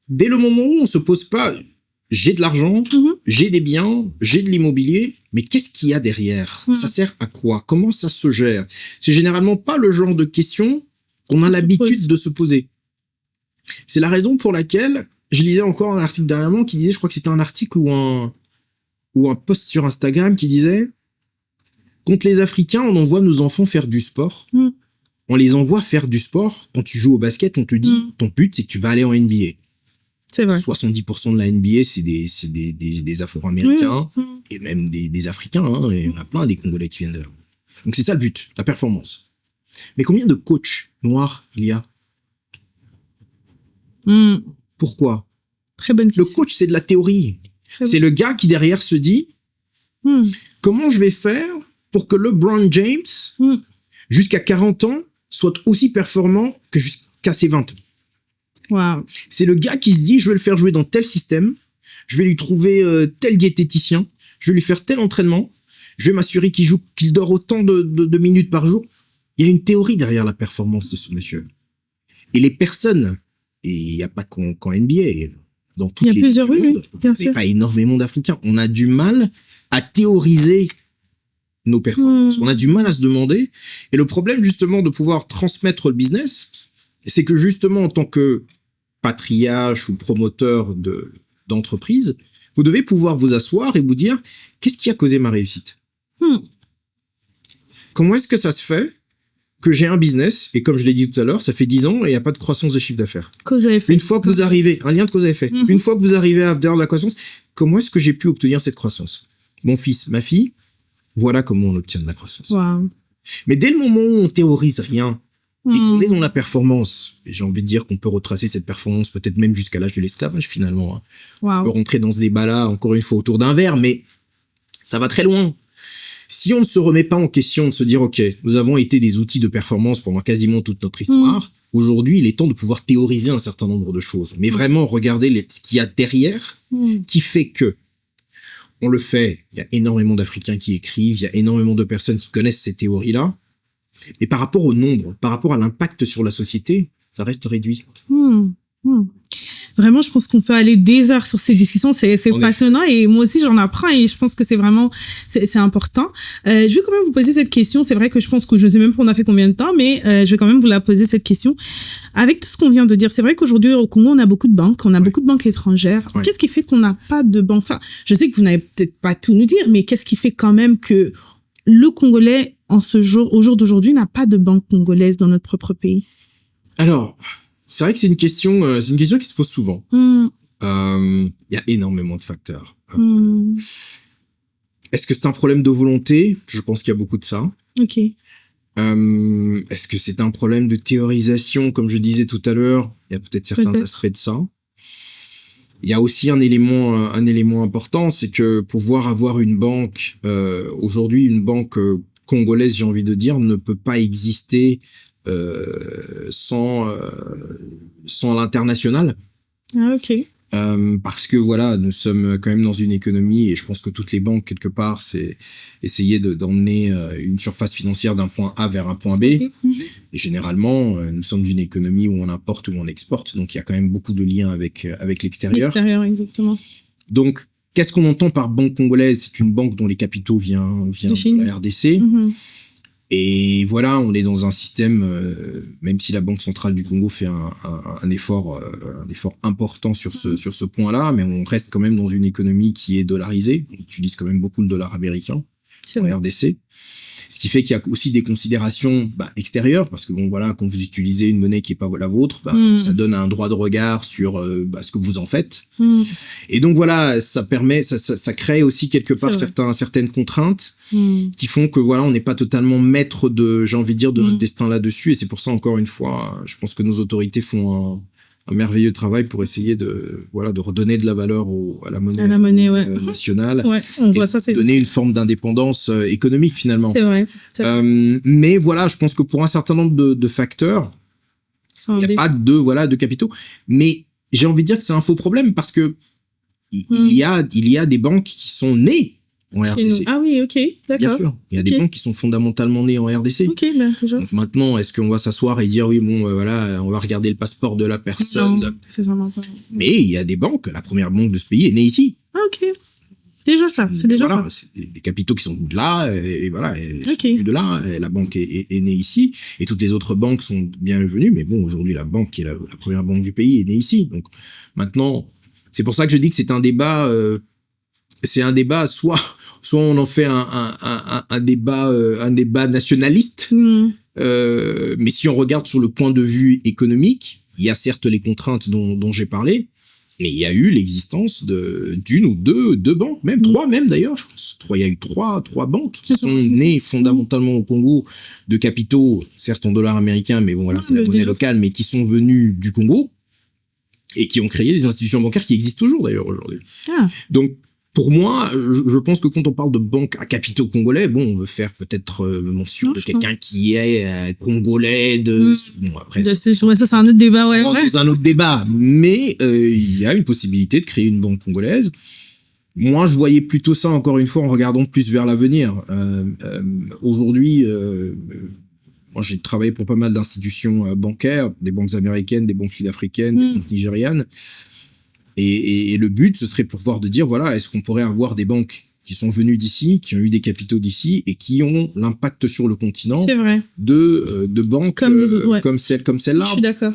Dès le moment où on se pose pas, j'ai de l'argent, j'ai des biens, j'ai de l'immobilier, mais qu'est-ce qu'il y a derrière? Ça sert à quoi? Comment ça se gère? C'est généralement pas le genre de question qu'on a l'habitude de se poser. C'est la raison pour laquelle je lisais encore un article dernièrement qui disait, je crois que c'était un article ou un post sur Instagram qui disait, quand les Africains, on envoie nos enfants faire du sport, on les envoie faire du sport. Quand tu joues au basket, on te dit, ton but, c'est que tu vas aller en NBA. C'est vrai. 70% de la NBA, c'est des Afro-Américains et même des Africains. Hein, et on a plein des Congolais qui viennent de là. Donc c'est ça le but, la performance. Mais combien de coachs noirs il y a? Pourquoi? Très bonne question. Le coach, c'est de la théorie. C'est le gars qui derrière se dit comment je vais faire pour que LeBron James, jusqu'à 40 ans, soit aussi performant que jusqu'à ses 20 ans. Wow. C'est le gars qui se dit, je vais le faire jouer dans tel système, je vais lui trouver tel diététicien, je vais lui faire tel entraînement, je vais m'assurer qu'il dort autant de minutes par jour. Il y a une théorie derrière la performance de ce monsieur. Et les personnes, et il n'y a pas qu'en NBA, dans toutes les plusieurs, monde, c'est pas énormément d'Africains. On a du mal à théoriser nos performances. On a du mal à se demander. Et le problème, justement, de pouvoir transmettre le business, c'est que justement, en tant que patriarche ou promoteur d'entreprise, vous devez pouvoir vous asseoir et vous dire, qu'est-ce qui a causé ma réussite? Comment est-ce que ça se fait que j'ai un business, et comme je l'ai dit tout à l'heure, ça fait 10 ans et il n'y a pas de croissance de chiffre d'affaires. Cause à effet. Une fois que vous arrivez, un lien de cause à effet, une fois que vous arrivez à avoir de la croissance, comment est-ce que j'ai pu obtenir cette croissance? Mon fils, ma fille, voilà comment on obtient de la croissance. Wow. Mais dès le moment où on théorise rien, et qu'on est dans la performance, et j'ai envie de dire qu'on peut retracer cette performance peut-être même jusqu'à l'âge de l'esclavage finalement. Hein. Wow. On peut rentrer dans ce débat-là encore une fois autour d'un verre, mais ça va très loin. Si on ne se remet pas en question de se dire, ok, nous avons été des outils de performance pendant quasiment toute notre histoire, aujourd'hui il est temps de pouvoir théoriser un certain nombre de choses, mais vraiment regarder ce qu'il y a derrière qui fait que on le fait. Il y a énormément d'Africains qui écrivent, il y a énormément de personnes qui connaissent ces théories-là. Et par rapport au nombre, par rapport à l'impact sur la société, ça reste réduit. Vraiment, je pense qu'on peut aller des heures sur ces discussions. C'est passionnant et moi aussi, j'en apprends et je pense que c'est vraiment, c'est important. Je vais quand même vous poser cette question. C'est vrai que je pense que je sais même pas on a fait combien de temps, mais je vais quand même vous la poser cette question. Avec tout ce qu'on vient de dire, c'est vrai qu'aujourd'hui, au Congo, on a beaucoup de banques. On a beaucoup de banques étrangères. Qu'est-ce qui fait qu'on n'a pas de banques? Enfin, je sais que vous n'avez peut-être pas tout nous dire, mais qu'est-ce qui fait quand même que le Congolais, au jour d'aujourd'hui, n'a pas de banque congolaise dans notre propre pays? Alors, c'est vrai que c'est une question qui se pose souvent. Il y a énormément de facteurs. Est-ce que c'est un problème de volonté? Je pense qu'il y a beaucoup de ça. Ok. Est-ce que c'est un problème de théorisation? Comme je disais tout à l'heure, il y a peut-être certains aspects de ça. Il y a aussi un élément important, c'est que pouvoir avoir une banque, aujourd'hui une banque congolaise, j'ai envie de dire, ne peut pas exister sans l'international. Ah, ok. Parce que voilà, nous sommes quand même dans une économie, et je pense que toutes les banques, quelque part, c'est essayer d'emmener une surface financière d'un point A vers un point B. Okay. Et généralement, nous sommes d'une économie où on importe ou on exporte, donc il y a quand même beaucoup de liens avec l'extérieur. L'extérieur, exactement. Donc, qu'est-ce qu'on entend par banque congolaise? C'est une banque dont les capitaux viennent de la RDC. Et voilà, on est dans un système, même si la Banque centrale du Congo fait un effort important sur ce point-là, mais on reste quand même dans une économie qui est dollarisée. On utilise quand même beaucoup le dollar américain en RDC. Ce qui fait qu'il y a aussi des considérations extérieures, parce que bon voilà, quand vous utilisez une monnaie qui est pas la vôtre, ça donne un droit de regard sur ce que vous en faites. Et donc voilà, ça permet, ça crée aussi quelque part certaines contraintes qui font que voilà, on n'est pas totalement maître de, j'ai envie de dire, de notre destin là-dessus. Et c'est pour ça, encore une fois, je pense que nos autorités font un merveilleux travail pour essayer de redonner de la valeur à la monnaie nationale, on voit ça, c'est donner une forme d'indépendance économique finalement. C'est vrai. Mais voilà, je pense que pour un certain nombre de facteurs, il n'y a pas de capitaux. Mais j'ai envie de dire que c'est un faux problème parce que il y a des banques qui sont nées en RDC. Ah oui, ok, d'accord. Bien sûr. Il y a des banques qui sont fondamentalement nées en RDC. Ok, toujours. Donc maintenant, est-ce qu'on va s'asseoir et dire oui, bon, voilà, on va regarder le passeport de la personne. Non, c'est vraiment pas. Mais il y a des banques. La première banque de ce pays est née ici. Ah ok. Déjà ça, c'est déjà ça. C'est des capitaux qui sont de là, et voilà, sont de là. Et la banque est née ici, et toutes les autres banques sont bienvenues. Mais bon, aujourd'hui, la banque qui est la première banque du pays est née ici. Donc maintenant, c'est pour ça que je dis que c'est un débat. C'est un débat soit on en fait un débat nationaliste. Mais si on regarde sur le point de vue économique, il y a certes les contraintes dont j'ai parlé. Mais il y a eu l'existence d'une ou deux banques, même trois même d'ailleurs, je pense. Il y a eu trois banques qui sont nées fondamentalement au Congo de capitaux, certes en dollars américains, mais bon voilà, c'est la monnaie locale, mais qui sont venus du Congo et qui ont créé des institutions bancaires qui existent toujours d'ailleurs aujourd'hui. Donc pour moi, je pense que quand on parle de banque à capitaux congolais, bon, on veut faire peut-être mention de quelqu'un qui est congolais bon, après. Ça, c'est un autre débat, C'est un autre débat. Mais, il y a une possibilité de créer une banque congolaise. Moi, je voyais plutôt ça, encore une fois, en regardant plus vers l'avenir. Aujourd'hui, moi, j'ai travaillé pour pas mal d'institutions bancaires, des banques américaines, des banques sud-africaines, des banques nigérianes. Et le but, ce serait pour pouvoir de dire, voilà, est-ce qu'on pourrait avoir des banques qui sont venues d'ici, qui ont eu des capitaux d'ici et qui ont l'impact sur le continent de banques comme celle-là,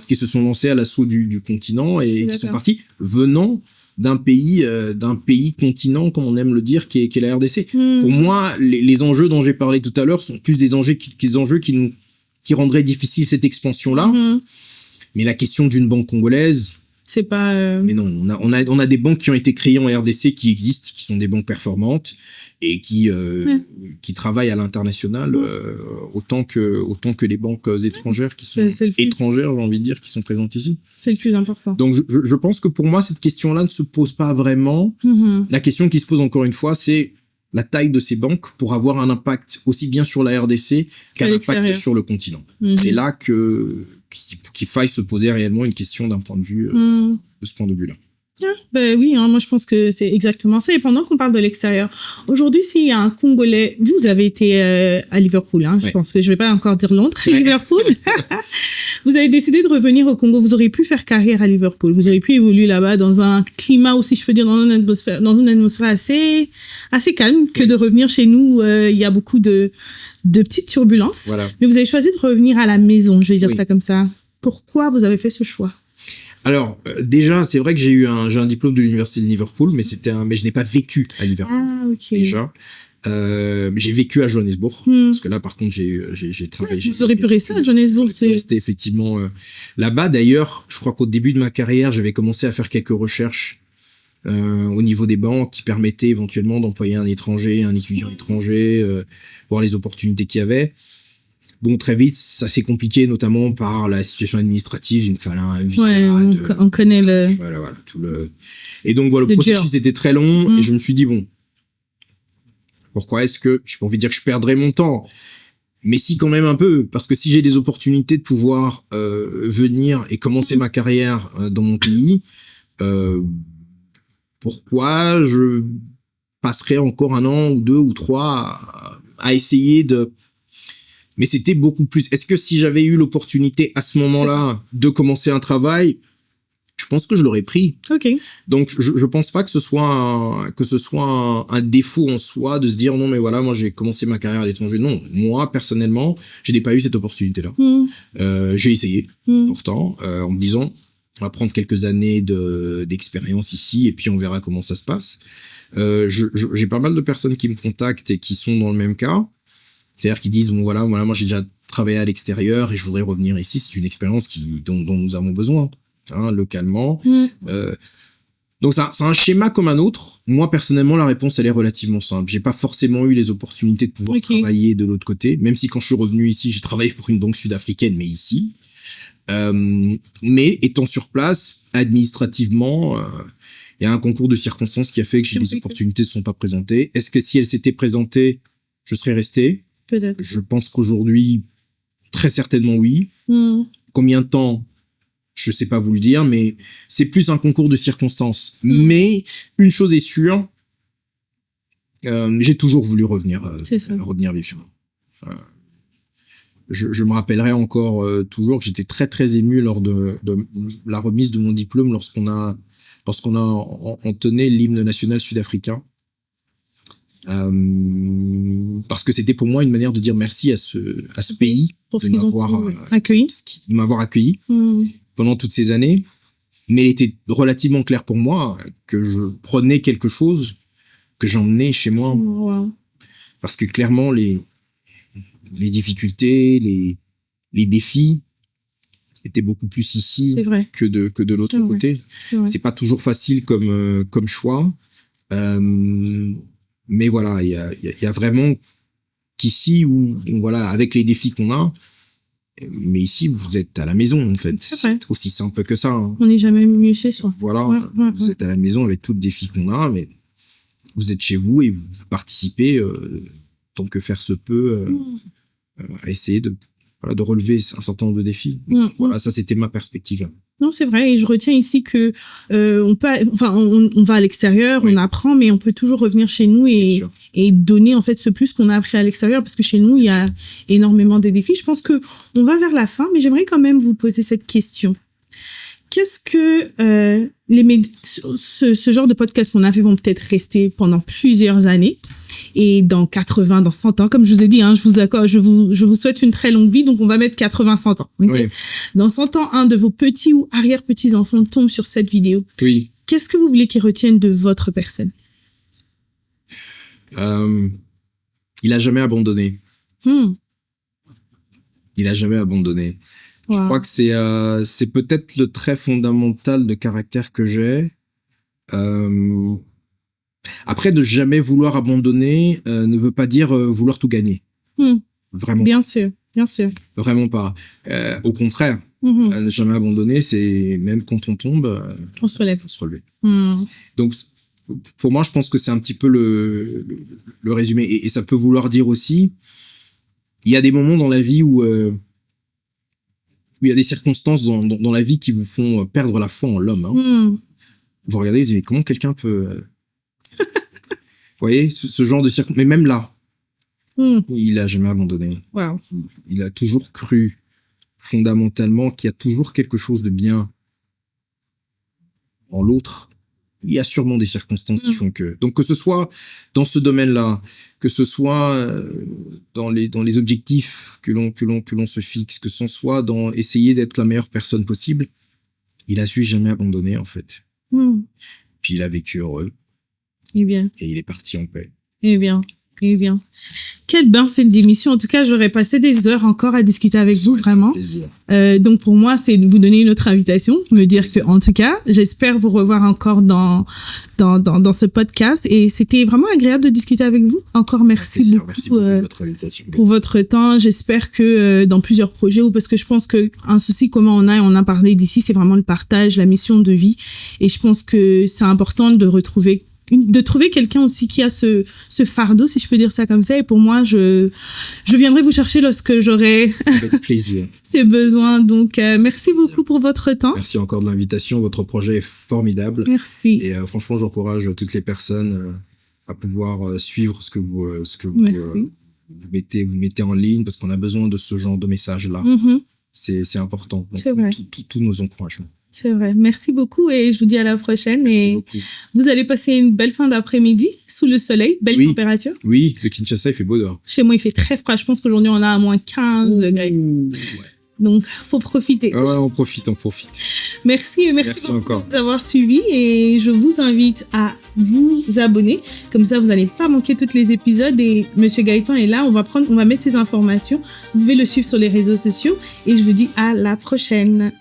qui se sont lancées à l'assaut du continent et qui sont parties venant d'un pays continent, comme on aime le dire, qui est la RDC. Pour moi, les enjeux dont j'ai parlé tout à l'heure sont plus des enjeux qui rendraient difficile cette expansion-là. Mais la question d'une banque congolaise, c'est pas. Mais non, on a des banques qui ont été créées en RDC qui existent, qui sont des banques performantes et qui travaillent à l'international autant que les banques étrangères qui sont étrangères, j'ai envie de dire, qui sont présentes ici. C'est le plus important. Donc je pense que pour moi cette question-là ne se pose pas vraiment. La question qui se pose encore une fois, c'est la taille de ces banques pour avoir un impact aussi bien sur la RDC qu'un impact sur le continent. C'est là qu'il faille se poser réellement une question d'un point de vue de ce point de vue-là. Oui, moi je pense que c'est exactement ça. Et pendant qu'on parle de l'extérieur, aujourd'hui, s'il y a un Congolais, vous avez été à Liverpool, je pense que je vais pas encore dire Londres, Liverpool. Vous avez décidé de revenir au Congo. Vous auriez pu faire carrière à Liverpool. Vous auriez pu évoluer là-bas dans un climat aussi, je peux dire, dans une atmosphère assez calme que de revenir chez nous. Il y a beaucoup de petites turbulences. Voilà. Mais vous avez choisi de revenir à la maison, je vais dire ça comme ça. Pourquoi vous avez fait ce choix? Alors, déjà, c'est vrai que j'ai un diplôme de l'université de Liverpool, mais je n'ai pas vécu à Liverpool. Ah, ok. Déjà. J'ai vécu à Johannesburg, parce que là, par contre, j'ai travaillé. Vous auriez pu rester à Johannesburg, C'était effectivement là-bas. D'ailleurs, je crois qu'au début de ma carrière, j'avais commencé à faire quelques recherches au niveau des banques qui permettaient éventuellement d'employer un étudiant étranger, voir les opportunités qu'il y avait. Bon, très vite, ça s'est compliqué, notamment par la situation administrative. Il me fallait un visa. On connaît le. Voilà, Et donc, voilà, le processus était très long, et je me suis dit, bon, pourquoi est-ce que, j'ai pas envie de dire que je perdrais mon temps, mais si quand même un peu, parce que si j'ai des opportunités de pouvoir venir et commencer ma carrière dans mon pays, pourquoi je passerais encore 1 an ou 2 ou 3 à essayer de... Mais c'était beaucoup plus. Est-ce que si j'avais eu l'opportunité à ce moment-là de commencer un travail, je pense que je l'aurais pris. Ok. Donc je pense pas que ce soit un défaut en soi de se dire non mais voilà, moi j'ai commencé ma carrière à l'étranger. Non, moi personnellement, je n'ai pas eu cette opportunité-là. J'ai essayé pourtant en me disant on va prendre quelques années d'expérience ici et puis on verra comment ça se passe. J'ai pas mal de personnes qui me contactent et qui sont dans le même cas. C'est-à-dire qu'ils disent, bon, voilà, moi, j'ai déjà travaillé à l'extérieur et je voudrais revenir ici. C'est une expérience dont nous avons besoin, hein, localement. Donc, c'est un schéma comme un autre. Moi, personnellement, la réponse, elle est relativement simple. J'ai pas forcément eu les opportunités de pouvoir travailler de l'autre côté. Même si quand je suis revenu ici, j'ai travaillé pour une banque sud-africaine, mais ici. Mais étant sur place, administrativement, il y a un concours de circonstances qui a fait que les opportunités ne se sont pas présentées. Est-ce que si elles s'étaient présentées, je serais resté? Peut-être. Je pense qu'aujourd'hui, très certainement oui. Combien de temps? Je sais pas vous le dire, mais c'est plus un concours de circonstances. Mais une chose est sûre, j'ai toujours voulu revenir vivre chez moi. Je me rappellerai encore toujours que j'étais très très ému lors de la remise de mon diplôme lorsqu'on a entonné l'hymne national sud-africain. Parce que c'était pour moi une manière de dire merci à ce pays pour de ce qu'ils ont accueilli. De m'avoir accueilli pendant toutes ces années. Mais il était relativement clair pour moi que je prenais quelque chose que j'emmenais chez moi. Parce que clairement, les difficultés, les défis étaient beaucoup plus ici que de l'autre côté. C'est pas toujours facile comme choix. Mais voilà, il y a vraiment qu'ici où voilà, avec les défis qu'on a, mais ici vous êtes à la maison en fait. C'est aussi simple que ça. Hein. On n'est jamais mieux chez soi. Voilà, vous êtes à la maison avec tous les défis qu'on a, mais vous êtes chez vous et vous participez tant que faire se peut à essayer de relever un certain nombre de défis. Voilà, ça c'était ma perspective. Non, c'est vrai. Et je retiens ici que on va à l'extérieur, on apprend, mais on peut toujours revenir chez nous et donner en fait ce plus qu'on a appris à l'extérieur, parce que chez nous il y a énormément de défis. Je pense que on va vers la fin, mais j'aimerais quand même vous poser cette question. Qu'est-ce que ce genre de podcast qu'on a fait vont peut-être rester pendant plusieurs années, et dans 80, dans 100 ans, comme je vous ai dit, hein, je vous souhaite une très longue vie, donc on va mettre 80, 100 ans. Okay? Oui. Dans 100 ans, un de vos petits ou arrière-petits-enfants tombe sur cette vidéo. Oui. Qu'est-ce que vous voulez qu'ils retiennent de votre personne? Il a jamais abandonné. Il a jamais abandonné. Wow. Je crois que c'est peut-être le trait fondamental de caractère que j'ai. Après, de jamais vouloir abandonner ne veut pas dire vouloir tout gagner. Vraiment. Bien sûr, bien sûr. Vraiment pas. Au contraire, ne jamais abandonner, c'est même quand on tombe, on se relève. Faut se relever. Donc, pour moi, je pense que c'est un petit peu le résumé. Et ça peut vouloir dire aussi, il y a des moments dans la vie où il y a des circonstances dans la vie qui vous font perdre la foi en l'homme. Hein. Vous regardez, vous dites, mais comment quelqu'un peut... Vous voyez, ce genre de circonstances. Mais même là, il a jamais abandonné. Wow. Il a toujours cru fondamentalement qu'il y a toujours quelque chose de bien en l'autre. Il y a sûrement des circonstances qui font que... Donc, que ce soit dans ce domaine-là, que ce soit dans les objectifs que l'on se fixe, que ce soit dans essayer d'être la meilleure personne possible, il a su jamais abandonner, en fait. Puis il a vécu heureux. Et bien. Et il est parti en paix. Eh bien. Quel bain fait d'émission. En tout cas, j'aurais passé des heures encore à discuter avec vous, vraiment. Donc, pour moi, c'est de vous donner une autre invitation, me dire que, en tout cas, j'espère vous revoir encore dans ce podcast. Et c'était vraiment agréable de discuter avec vous. Encore merci beaucoup, merci beaucoup de votre invitation. Pour votre temps. J'espère que dans plusieurs projets, ou parce que je pense que un souci commun on a parlé d'ici, c'est vraiment le partage, la mission de vie. Et je pense que c'est important de trouver quelqu'un aussi qui a ce fardeau, si je peux dire ça comme ça. Et pour moi, je viendrai vous chercher lorsque j'aurai avec plaisir ces besoins. Donc, merci beaucoup pour votre temps. Merci encore de l'invitation. Votre projet est formidable. Merci. Et franchement, j'encourage toutes les personnes à pouvoir suivre ce que vous mettez en ligne, parce qu'on a besoin de ce genre de message-là. C'est important. Donc, c'est vrai. Tous nos encouragements. C'est vrai. Merci beaucoup et je vous dis à la prochaine. Et vous allez passer une belle fin d'après-midi sous le soleil, belle température. Oui, de Kinshasa, il fait beau dehors. Chez moi, il fait très froid. Je pense qu'aujourd'hui, on a à moins 15 degrés. Ouais. Donc, faut profiter. Ouais, on profite. Merci Merci encore. de nous avoir suivis et je vous invite à vous abonner. Comme ça, vous n'allez pas manquer tous les épisodes et Monsieur Gaëtan est là. On va mettre ses informations. Vous pouvez le suivre sur les réseaux sociaux et je vous dis à la prochaine.